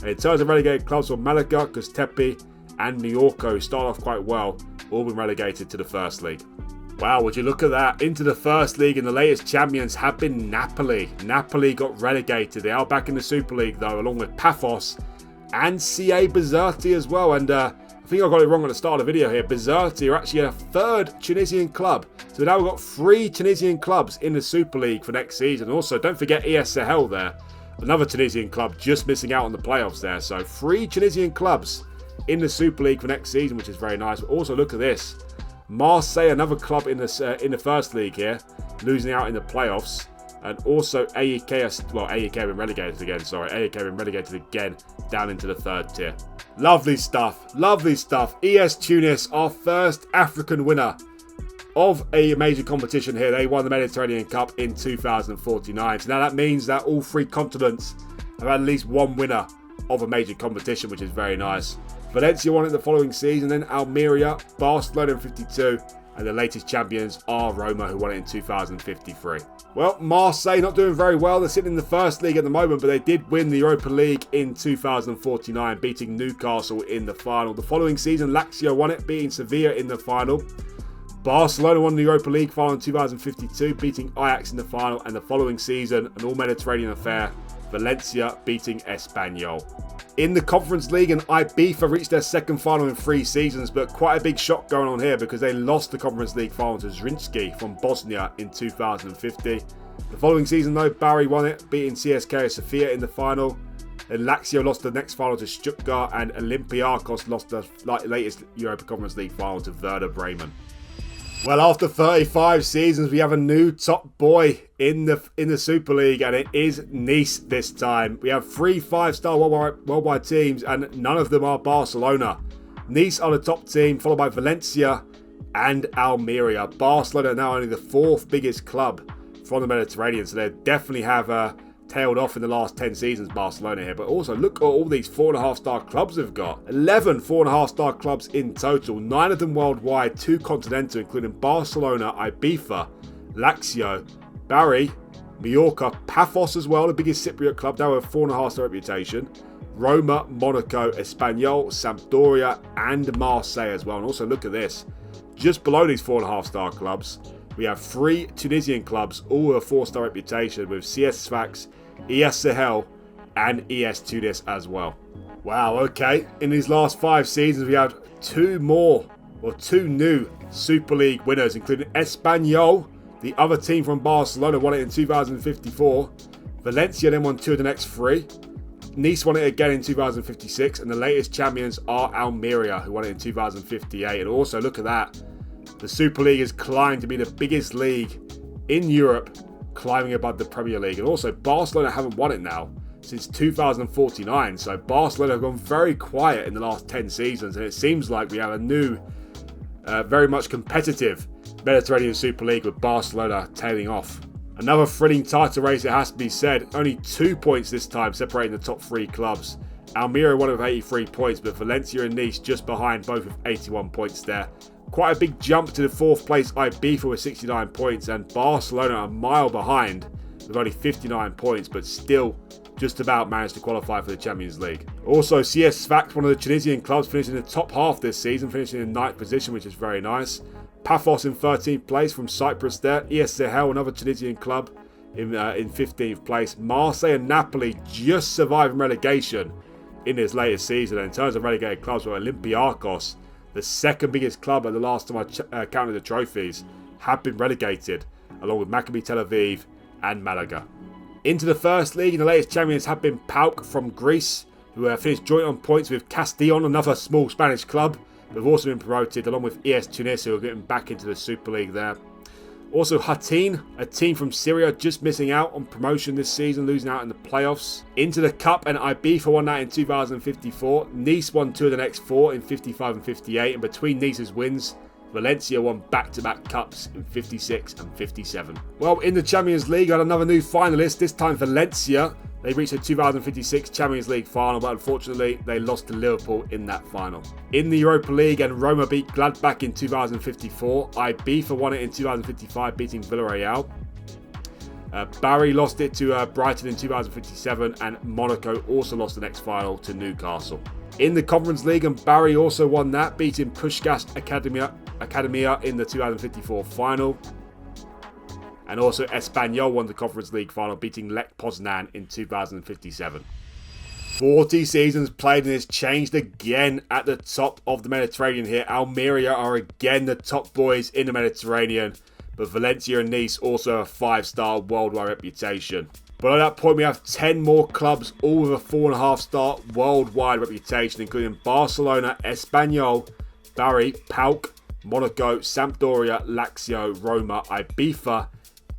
B: And in terms of relegated clubs, for Malaga, Castepi, and Niorco start off quite well, all been relegated to the First League. Wow, would you look at that? Into the First League, and the latest champions have been Napoli. Napoli got relegated. They are back in the Super League, though, along with Paphos and CA Bizerti as well. And I think I got it wrong at the start of the video here. Bizerti are actually a 3rd Tunisian club. So now we've got 3 Tunisian clubs in the Super League for next season. Also, don't forget ES Sahel there. Another Tunisian club just missing out on the playoffs there. So 3 Tunisian clubs in the Super League for next season, which is very nice. But also look at this. Marseille, another club in the First League here, losing out in the playoffs. And also AEK have been relegated again, sorry. AEK have been relegated again down into the 3rd tier. Lovely stuff, lovely stuff. ES Tunis, our first African winner of a major competition here. They won the Mediterranean Cup in 2049. So now that means that all 3 continents have had at least 1 winner of a major competition, which is very nice. Valencia won it the following season, then Almeria, Barcelona in 52, and the latest champions are Roma, who won it in 2053. Well, Marseille not doing very well. They're sitting in the First League at the moment, but they did win the Europa League in 2049, beating Newcastle in the final. The following season, Lazio won it, beating Sevilla in the final. Barcelona won the Europa League final in 2052, beating Ajax in the final, and the following season, an all-Mediterranean affair, Valencia beating Espanyol. In the Conference League, and Ibiza reached their second final in 3 seasons, but quite a big shock going on here because they lost the Conference League final to Zrinjski from Bosnia in 2050. The following season, though, Bari won it, beating CSKA Sofia in the final. Then Lazio lost the next final to Stuttgart, and Olympiacos lost the latest Europa Conference League final to Werder Bremen. Well, after 35 seasons, we have a new top boy in the Super League, and it is Nice this time. We have 3 5-star worldwide teams, and none of them are Barcelona. Nice are the top team, followed by Valencia and Almeria. Barcelona are now only the 4th biggest club from the Mediterranean, so they definitely have tailed off in the last 10 seasons, Barcelona here. But also, look at all these 4.5-star clubs they've got. 11 4.5-star clubs in total, 9 of them worldwide, 2 continental, including Barcelona, Ibiza, Lazio, Bari, Mallorca, Paphos as well, the biggest Cypriot club, now with a 4.5-star reputation, Roma, Monaco, Espanyol, Sampdoria, and Marseille as well. And also, look at this. Just below these 4.5-star clubs, we have 3 Tunisian clubs, all with a 4-star reputation, with CS Sfax, ES Sahel, and ES Tunis as well. Wow, okay. In these last 5 seasons, we have 2 new Super League winners, including Espanyol, the other team from Barcelona, won it in 2054. Valencia then won 2 of the next 3. Nice won it again in 2056, and the latest champions are Almeria, who won it in 2058. And also, look at that. The Super League has climbed to be the biggest league in Europe, climbing above the Premier League. And also, Barcelona haven't won it now since 2049. So Barcelona have gone very quiet in the last 10 seasons. And it seems like we have a new, very much competitive Mediterranean Super League with Barcelona tailing off. Another thrilling title race, it has to be said. Only 2 points this time separating the top 3 clubs. Almeria won with 83 points, but Valencia and Nice just behind, both with 81 points there. Quite a big jump to the 4th place Ibiza with 69 points, and Barcelona a mile behind with only 59 points, but still just about managed to qualify for the Champions League. Also, CS Sfax, one of the Tunisian clubs, finished in the top half this season, finishing in 9th position, which is very nice. Paphos in 13th place from Cyprus there. ES Sahel, another Tunisian club, in 15th place. Marseille and Napoli just surviving relegation in this latest season. And in terms of relegated clubs, were Olympiacos, the 2nd biggest club at the last time I counted the trophies, have been relegated, along with Maccabi Tel Aviv and Malaga. Into the First League, and the latest champions have been PAOK from Greece, who finished joint on points with Castellón, another small Spanish club, who have also been promoted, along with ES Tunis, who are getting back into the Super League there. Also, Hattin, a team from Syria, just missing out on promotion this season, losing out in the playoffs. Into the Cup, and Ibiza won that in 2054. Nice won 2 of the next 4 in 55 and 58. And between Nice's wins, Valencia won back-to-back Cups in 56 and 57. Well, in the Champions League, I had another new finalist, this time Valencia. They reached the 2056 Champions League final, but unfortunately, they lost to Liverpool in that final. In the Europa League, and Roma beat Gladbach in 2054. Ibiza won it in 2055, beating Villarreal. Bari lost it to Brighton in 2057, and Monaco also lost the next final to Newcastle. In the Conference League, and Bari also won that, beating Puskás Academia in the 2054 final. And also Espanyol won the Conference League final, beating Lech Poznan in 2057. 40 seasons played, and it's changed again at the top of the Mediterranean here. Almeria are again the top boys in the Mediterranean, but Valencia and Nice also have a 5-star worldwide reputation. But at that point, we have 10 more clubs, all with a 4.5-star worldwide reputation, including Barcelona, Espanyol, Bari, PAOK, Monaco, Sampdoria, Lazio, Roma, Ibiza,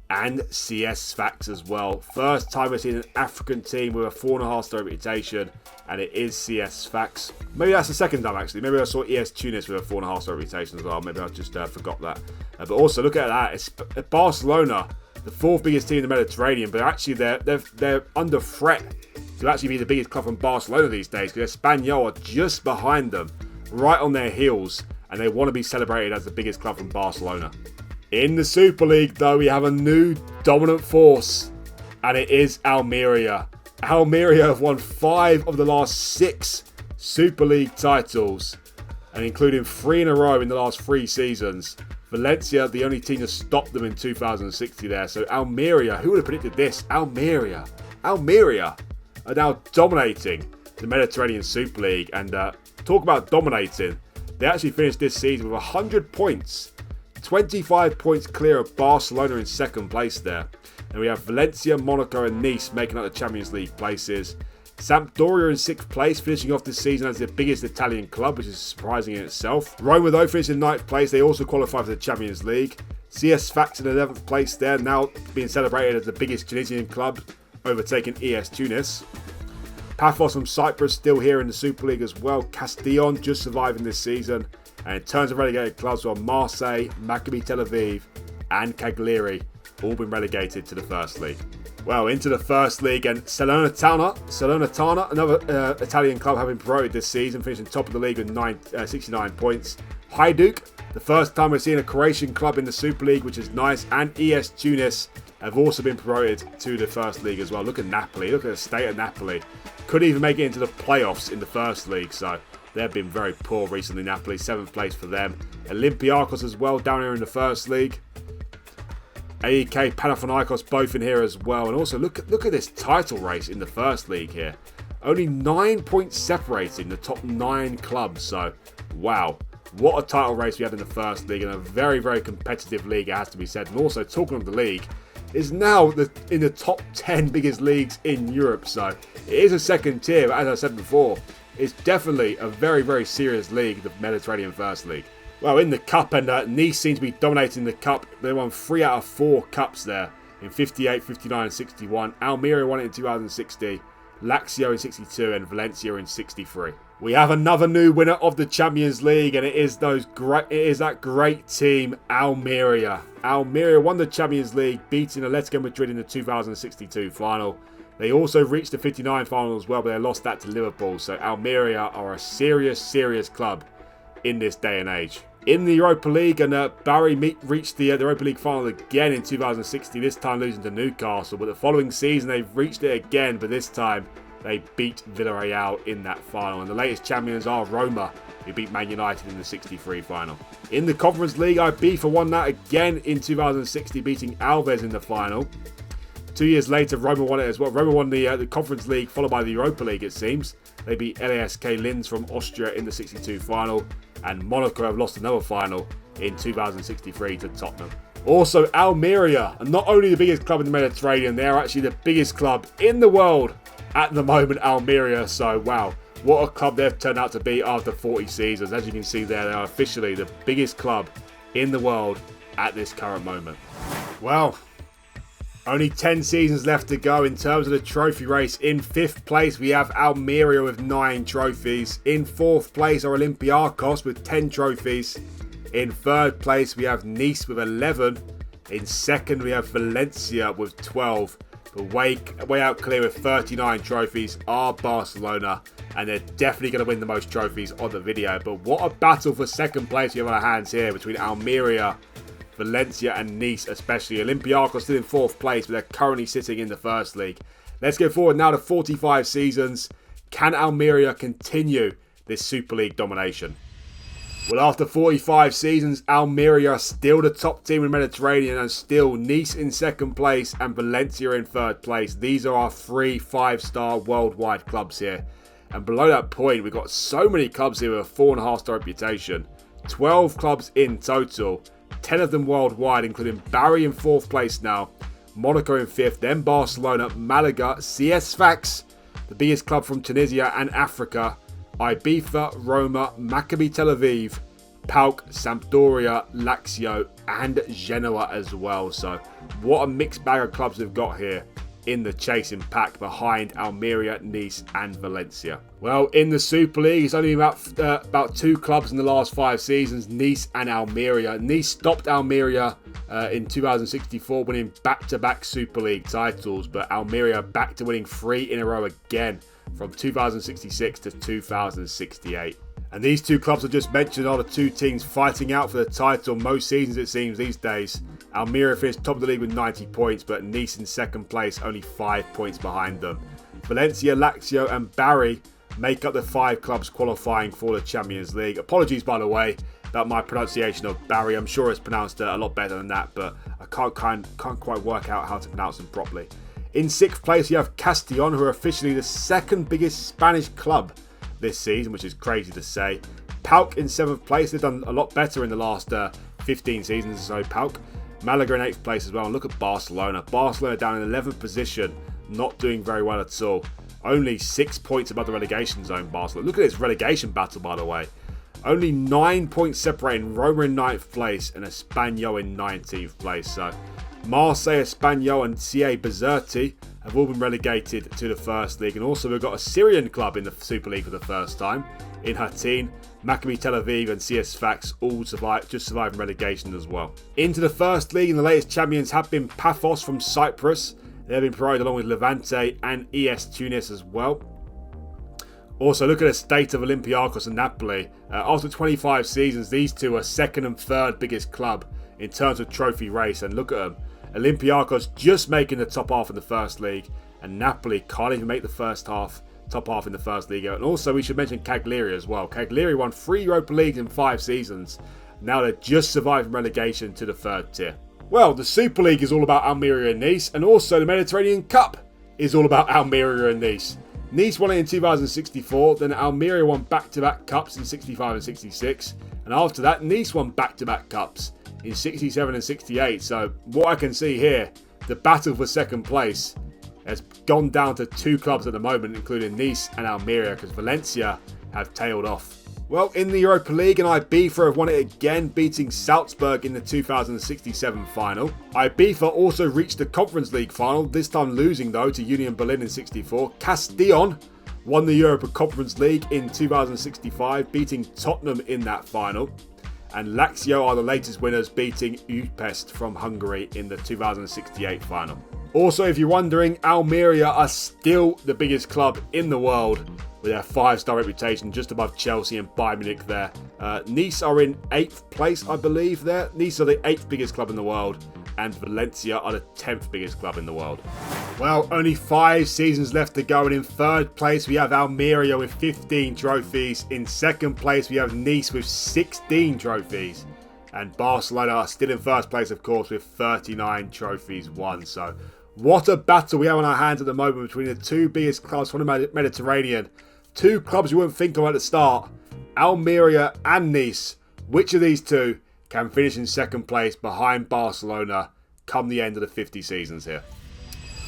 B: and CS Sfax as well. First time we've seen an African team with a 4.5-star reputation, and it is CS Sfax. Maybe that's the second time actually. Maybe I saw ES Tunis with a 4.5-star reputation as well. Maybe I just forgot that. But also look at that. It's Barcelona, the 4th biggest team in the Mediterranean, but actually they're under threat to actually be the biggest club from Barcelona these days, because Espanyol are just behind them, right on their heels, and they want to be celebrated as the biggest club from Barcelona. In the Super League, though, we have a new dominant force, and it is Almeria. Almeria have won 5 of the last 6 Super League titles, and including 3 in a row in the last 3 seasons. Valencia, the only team to stop them in 2060 there. So Almeria, who would have predicted this? Almeria are now dominating the Mediterranean Super League. And talk about dominating. They actually finished this season with 100 points. 25 points clear of Barcelona in second place there. And we have Valencia, Monaco and Nice making up the Champions League places. Sampdoria in 6th place, finishing off this season as the biggest Italian club, which is surprising in itself. Roma, though, finished in 9th place. They also qualified for the Champions League. CS Sfax in 11th place there, now being celebrated as the biggest Tunisian club, overtaking ES Tunis. Paphos from Cyprus still here in the Super League as well. Castillon just surviving this season. And in terms of relegated clubs, well, Marseille, Maccabi Tel Aviv and Cagliari all been relegated to the First League. Well, into the First League, and Salernitana, another Italian club, have been promoted this season, finishing top of the league with 69 points. Hajduk, the first time we're seeing a Croatian club in the Super League, which is nice, and ES Tunis have also been promoted to the First League as well. Look at Napoli, look at the state of Napoli. Couldn't even make it into the playoffs in the First League, so they've been very poor recently, Napoli, 7th place for them. Olympiacos as well, down here in the First League. AEK, Panathinaikos both in here as well. And also look at this title race in the First League here. Only 9 points separating the top 9 clubs. So, wow. What a title race we had in the First League. And a very, very competitive league, it has to be said. And also, talking of the league, is now in the top 10 biggest leagues in Europe. So, it is a second tier. But as I said before, it's definitely a very, very serious league, the Mediterranean First League. Well, in the Cup, and Nice seems to be dominating the Cup. They won 3 out of 4 Cups there in 58, 59 and 61. Almeria won it in 2060, Lazio in 62 and Valencia in 63. We have another new winner of the Champions League, and it is that great team, Almeria. Almeria won the Champions League, beating Atletico Madrid in the 2062 final. They also reached the 59 final as well, but they lost that to Liverpool. So Almeria are a serious, serious club in this day and age. In the Europa League, and Barry reached the Europa League final again in 2060, this time losing to Newcastle. But the following season, they've reached it again, but this time they beat Villarreal in that final. And the latest champions are Roma, who beat Man United in the 63 final. In the Conference League, Ibiza won that again in 2060, beating Alves in the final. 2 years later, Roma won it as well. Roma won the Conference League, followed by the Europa League, it seems. They beat LASK Linz from Austria in the 62 final. And Monaco have lost another final in 2063 to Tottenham. Also, Almeria are not only the biggest club in the Mediterranean, they are actually the biggest club in the world at the moment, Almeria. So, wow, what a club they've turned out to be after 40 seasons. As you can see there, they are officially the biggest club in the world at this current moment. Well, only 10 seasons left to go in terms of the trophy race. In 5th place, we have Almeria with 9 trophies. In 4th place are Olympiacos with 10 trophies. In 3rd place, we have Nice with 11. In 2nd, we have Valencia with 12. But way out clear with 39 trophies are Barcelona. And they're definitely going to win the most trophies on the video. But what a battle for 2nd place we have on our hands here between Almeria, Valencia and Nice, especially. Olympiacos still in 4th place, but they're currently sitting in the First League. Let's go forward now to 45 seasons. Can Almeria continue this Super League domination? Well, after 45 seasons, Almeria are still the top team in the Mediterranean, and still Nice in 2nd place and Valencia in 3rd place. These are our 3 5-star worldwide clubs here. And below that point, we've got so many clubs here with a 4.5-star reputation. 12 clubs in total. 10 of them worldwide, including Barry in 4th place now, Monaco in 5th, then Barcelona, Malaga, CS Sfax, the biggest club from Tunisia and Africa, Ibiza, Roma, Maccabi Tel Aviv, PAOK, Sampdoria, Lazio and Genoa as well. So what a mixed bag of clubs we've got here in the chasing pack behind Almeria, Nice and Valencia. Well, in the Super League, it's only about 2 clubs in the last 5 seasons, Nice and Almeria. Nice stopped Almeria in 2064, winning back-to-back Super League titles, but Almeria back to winning 3 in a row again from 2066 to 2068. And these 2 clubs I just mentioned are the 2 teams fighting out for the title most seasons, it seems, these days. Almeria finished top of the league with 90 points, but Nice in 2nd place, only 5 points behind them. Valencia, Lazio and Barry make up the 5 clubs qualifying for the Champions League. Apologies, by the way, about my pronunciation of Barry. I'm sure it's pronounced a lot better than that, but I can't quite work out how to pronounce them properly. In 6th place, you have Castellon, who are officially the 2nd biggest Spanish club this season, which is crazy to say. PAOK in 7th place. They've done a lot better in the last 15 seasons or so, PAOK. Malaga in 8th place as well. And look at Barcelona. Barcelona down in 11th position, not doing very well at all. Only 6 points above the relegation zone, Barcelona. Look at this relegation battle, by the way. Only 9 points separating Roma in 9th place and Espanyol in 19th place. So Marseille, Espanyol and CA Bizerti have all been relegated to the First League. And also we've got a Syrian club in the Super League for the first time in Hatin. Maccabi Tel Aviv and CS Sfax all surviving relegation as well. Into the First League, and the latest champions have been Paphos from Cyprus. They've been promoted along with Levante and ES Tunis as well. Also, look at the state of Olympiacos and Napoli. After 25 seasons, these two are 2nd and 3rd biggest club in terms of trophy race. And look at them. Olympiacos just making the top half in the First League, and Napoli can't even make the top half in the First League. And also, we should mention Cagliari as well. Cagliari won 3 Europa Leagues in 5 seasons. Now they're just surviving relegation to the 3rd tier. Well, the Super League is all about Almeria and Nice, and also the Mediterranean Cup is all about Almeria and Nice. Nice won it in 2064, then Almeria won back-to-back cups in 65 and 66, and after that, Nice won back-to-back cups in 67 and 68. So what I can see here, the battle for 2nd place has gone down to 2 clubs at the moment, including Nice and Almeria, because Valencia have tailed off. Well, in the Europa League, and Ibiza have won it again, beating Salzburg in the 2067 final. Ibiza also reached the Conference League final, this time losing though to Union Berlin in 64. Castellon won the Europa Conference League in 2065, beating Tottenham in that final. And Lazio are the latest winners, beating Újpest from Hungary in the 2068 final. Also, if you're wondering, Almeria are still the biggest club in the world with their 5-star reputation, just above Chelsea and Bayern Munich there. Nice are in 8th place, I believe, there. Nice are the 8th biggest club in the world, and Valencia are the 10th biggest club in the world. Well, only 5 seasons left to go, and in 3rd place we have Almeria with 15 trophies. In 2nd place we have Nice with 16 trophies. And Barcelona are still in 1st place, of course, with 39 trophies won. So what a battle we have on our hands at the moment between the 2 biggest clubs from the Mediterranean. 2 clubs you wouldn't think of at the start, Almeria and Nice. Which of these 2 can finish in 2nd place behind Barcelona come the end of the 50 seasons here?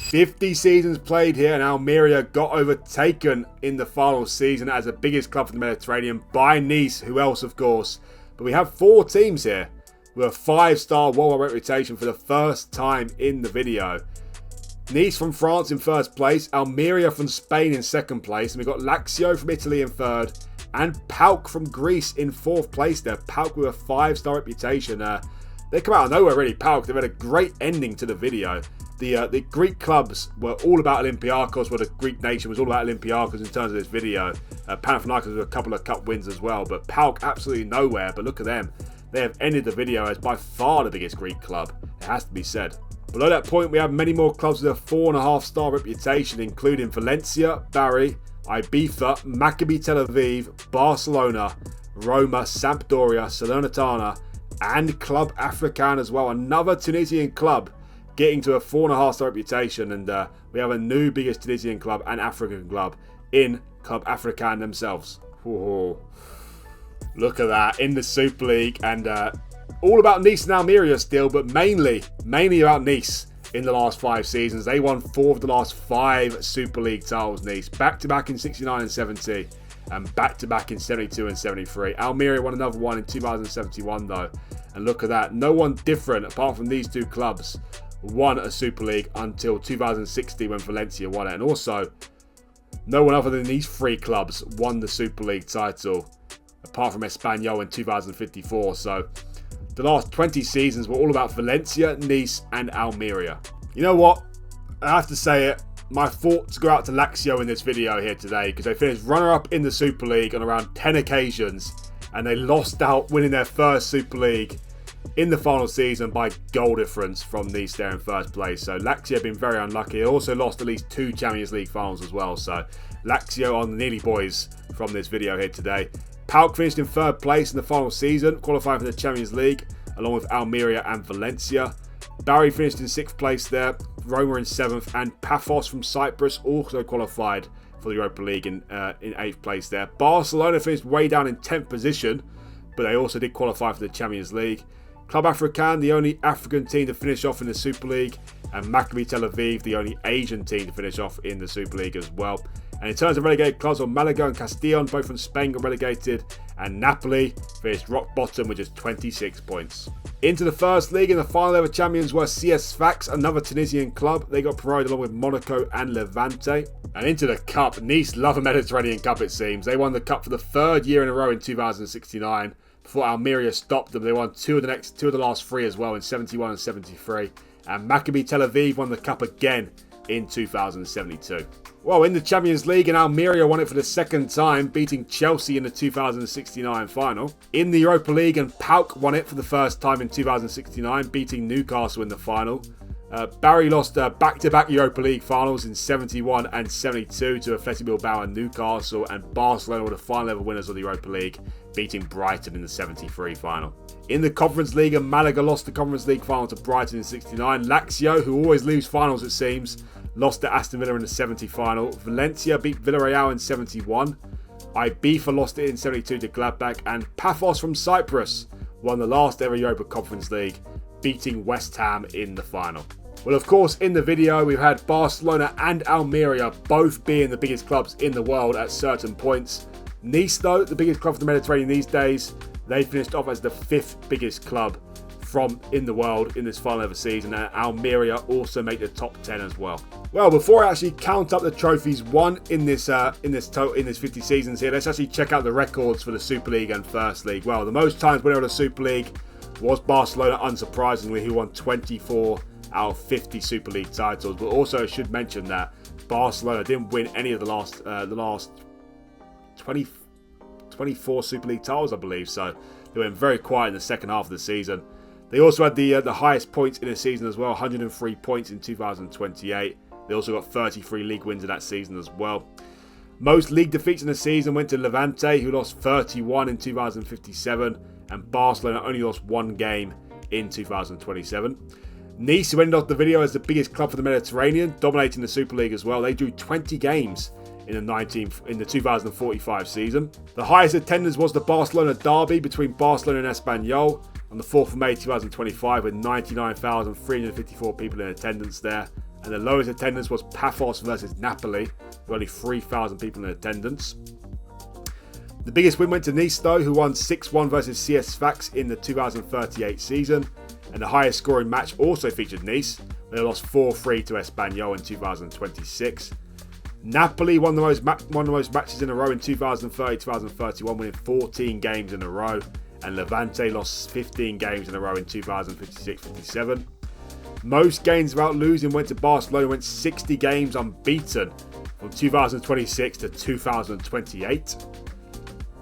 B: 50 seasons played here, and Almeria got overtaken in the final season as the biggest club from the Mediterranean by Nice. Who else, of course? But we have 4 teams here with a 5-star worldwide reputation for the first time in the video. Nice from France in 1st place, Almeria from Spain in 2nd place, and we've got Lazio from Italy in 3rd, and PAOK from Greece in 4th place there. PAOK with a 5-star reputation. They come out of nowhere really, PAOK. They've had a great ending to the video. The Greek clubs were all about Olympiacos, where the Greek nation was all about Olympiacos in terms of this video. Panathinaikos with a couple of cup wins as well, but PAOK absolutely nowhere. But look at them. They have ended the video as by far the biggest Greek club. It has to be said. Below that point, we have many more clubs with a 4.5-star reputation, including Valencia, Bari, Ibiza, Maccabi Tel Aviv, Barcelona, Roma, Sampdoria, Salernitana, and Club Africain as well. Another Tunisian club getting to a 4.5-star reputation, and we have a new biggest Tunisian club and African club in Club Africain themselves. Whoa. Look at that in the Super League, and all about Nice and Almeria still, but mainly about Nice. In the last 5 seasons, they won 4 of the last 5 Super League titles. Nice back-to-back in 69 and 70, and back-to-back in 72 and 73. Almeria won another one in 2071 though, and look at that, no one different apart from these 2 clubs won a Super League until 2060 when Valencia won it, and also no one other than these 3 clubs won the Super League title apart from Espanyol in 2054. So the last 20 seasons were all about Valencia, Nice and Almeria. You know what? I have to say it. My thoughts go out to Lazio in this video here today, because they finished runner-up in the Super League on around 10 occasions, and they lost out winning their first Super League in the final season by goal difference from Nice there in 1st place. So Lazio have been very unlucky. They also lost at least 2 Champions League finals as well. So Lazio are the nearly boys from this video here today. PAOK finished in 3rd place in the final season, qualifying for the Champions League, along with Almeria and Valencia. Bari finished in 6th place there, Roma in 7th, and Paphos from Cyprus also qualified for the Europa League in 8th place there. Barcelona finished way down in 10th position, but they also did qualify for the Champions League. Club Africain, the only African team to finish off in the Super League, and Maccabi Tel Aviv, the only Asian team to finish off in the Super League as well. And in terms of relegated clubs, Malaga and Castellon, both from Spain, got relegated, and Napoli finished rock bottom with just 26 points. Into the First League, and the final ever champions were CS Sfax, another Tunisian club. They got promoted along with Monaco and Levante. And into the Cup, Nice love a Mediterranean Cup, it seems. They won the Cup for the 3rd year in a row in 2069. Before Almeria stopped them, they won two of the last 3 as well in 71 and 73. And Maccabi Tel Aviv won the Cup again in 2072. Well, in the Champions League, and Almeria won it for the 2nd time, beating Chelsea in the 2069 final. In the Europa League, and PAOK won it for the 1st time in 2069, beating Newcastle in the final. Bari lost back-to-back Europa League finals in 71 and 72 to Athletic Bilbao and Newcastle, and Barcelona were the final ever winners of the Europa League, beating Brighton in the 73 final. In the Conference League, and Malaga lost the Conference League final to Brighton in 69. Lazio, who always lose finals it seems, lost to Aston Villa in the 70 final. Valencia beat Villarreal in 71. Ibiza lost it in 72 to Gladbach, and Paphos from Cyprus won the last ever Europa Conference League, beating West Ham in the final. Well, of course, in the video, we've had Barcelona and Almeria both being the biggest clubs in the world at certain points. Nice, though, the biggest club for the Mediterranean these days, they finished off as the 5th biggest club in the world in this final ever season, and Almeria also make the top 10 as well. Well, before I actually count up the trophies won in this 50 seasons here, let's actually check out the records for the Super League and First League. Well, the most times winner of the Super League was Barcelona, unsurprisingly, who won 24 out of 50 Super League titles. But also, I should mention that Barcelona didn't win any of the last 24 Super League titles, I believe. So they went very quiet in the second half of the season. They also had the highest points in a season as well, 103 points in 2028. They also got 33 league wins in that season as well. Most league defeats in the season went to Levante, who lost 31 in 2057, and Barcelona only lost 1 game in 2027. Nice, who ended off the video as the biggest club for the Mediterranean, dominating the Super League as well. They drew 20 games in the 2045 season. The highest attendance was the Barcelona derby between Barcelona and Espanyol on the 4th of May 2025, with 99,354 people in attendance there. And the lowest attendance was Paphos versus Napoli, with only 3,000 people in attendance. The biggest win went to Nice, though, who won 6-1 versus CS Sfax in the 2038 season. And the highest scoring match also featured Nice. They lost 4-3 to Espanyol in 2026. Napoli won the most matches in a row in 2030-2031, winning 14 games in a row. And Levante lost 15 games in a row in 2056-57. Most games without losing went to Barcelona, went 60 games unbeaten from 2026 to 2028.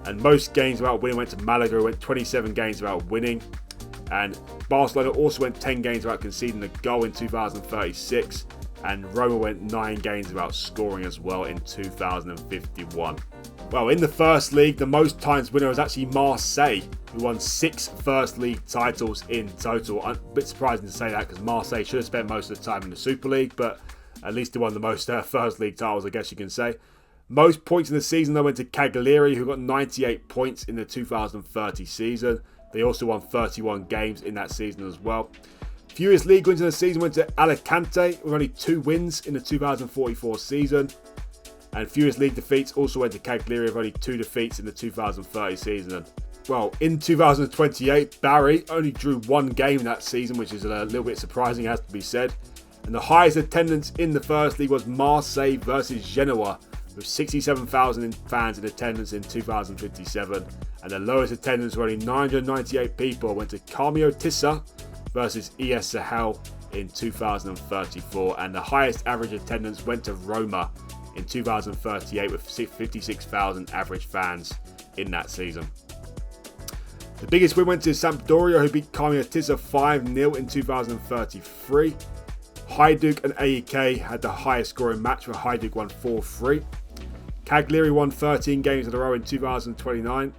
B: And most games without winning went to Malaga, who went 27 games without winning. And Barcelona also went 10 games without conceding a goal in 2036. And Roma went 9 games without scoring as well in 2051. Well, in the First League, the most times winner was actually Marseille, who won 6 First League titles in total. A bit surprising to say that, because Marseille should have spent most of the time in the Super League, but at least they won the most First League titles, I guess you can say. Most points in the season, though, went to Cagliari, who got 98 points in the 2030 season. They also won 31 games in that season as well. Fewest league wins in the season went to Alicante, with only 2 wins in the 2044 season. And fewest league defeats also went to Cagliari, with only 2 defeats in the 2030 season. Well, in 2028, Bari only drew 1 game that season, which is a little bit surprising, has to be said. And the highest attendance in the First League was Marseille versus Genoa, with 67,000 fans in attendance in 2057. And the lowest attendance, were only 998 people, went to Carmio Tissa versus ES Sahel in 2034. And the highest average attendance went to Roma in 2038, with 56,000 average fans in that season. The biggest win went to Sampdoria, who beat Carmio Tissa 5-0 in 2033. Hajduk and AEK had the highest scoring match, where Hajduk won 4-3. Cagliari won 13 games in a row in 2029.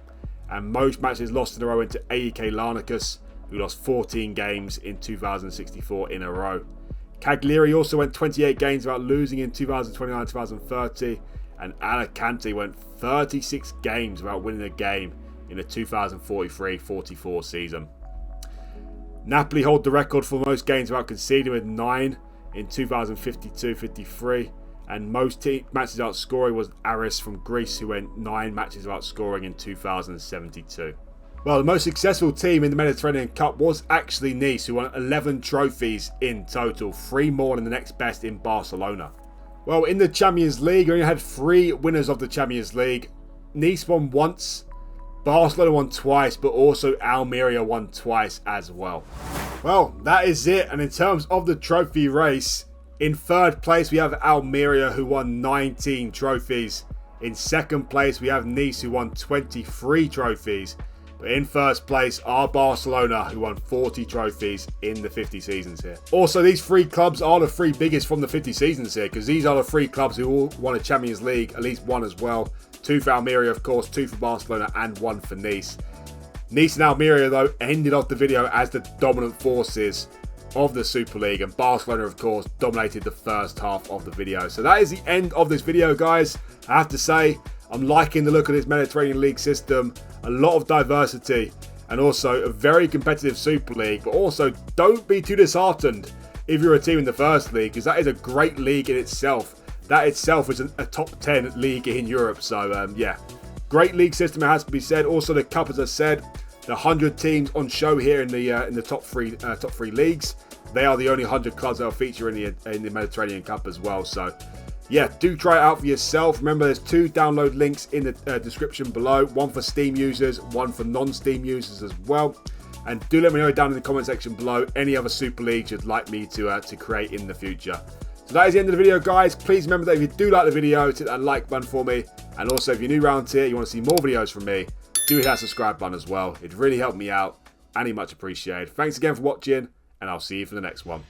B: and most matches lost in a row went to AEK Larnakas, who lost 14 games in 2064 in a row. Cagliari also went 28 games without losing in 2029-2030, and Alicante went 36 games without winning a game in the 2043-44 season. Napoli hold the record for most games without conceding with 9 in 2052-53, and most matches without scoring was Aris from Greece, who went 9 matches without scoring in 2072. Well, the most successful team in the Mediterranean Cup was actually Nice, who won 11 trophies in total, 3 more than the next best in Barcelona. Well, in the Champions League, we only had 3 winners of the Champions League. Nice won once, Barcelona won twice, but also Almeria won twice as well. Well, that is it. And in terms of the trophy race, in third place we have Almeria, who won 19 trophies. In second place we have Nice, who won 23 trophies. But in first place are Barcelona, who won 40 trophies in the 50 seasons here. Also, these 3 clubs are the 3 biggest from the 50 seasons here, because these are the 3 clubs who all won a Champions League, at least 1 as well. 2 for Almeria, of course, 2 for Barcelona, and 1 for Nice. Nice and Almeria, though, ended off the video as the dominant forces of the Super League, and Barcelona, of course, dominated the first half of the video. So that is the end of this video, guys. I have to say, I'm liking the look of this Mediterranean League system. A lot of diversity, and also a very competitive Super League. But also, don't be too disheartened if you're a team in the First League, because that is a great league in itself. That itself is a top 10 league in Europe. So, yeah, great league system, it has to be said. Also, the Cup, as I said, the 100 teams on show here in the top three leagues. They are the only 100 clubs that will feature in the Mediterranean Cup as well. So, yeah, do try it out for yourself. Remember, there's 2 download links in the description below. 1 for Steam users, 1 for non-Steam users as well. And do let me know down in the comment section below any other Super Leagues you'd like me to create in the future. So that is the end of the video, guys. Please remember that if you do like the video, hit that like button for me. And also, if you're new around here, you want to see more videos from me, do hit that subscribe button as well. It'd really help me out, and it's much appreciated. Thanks again for watching, and I'll see you for the next one.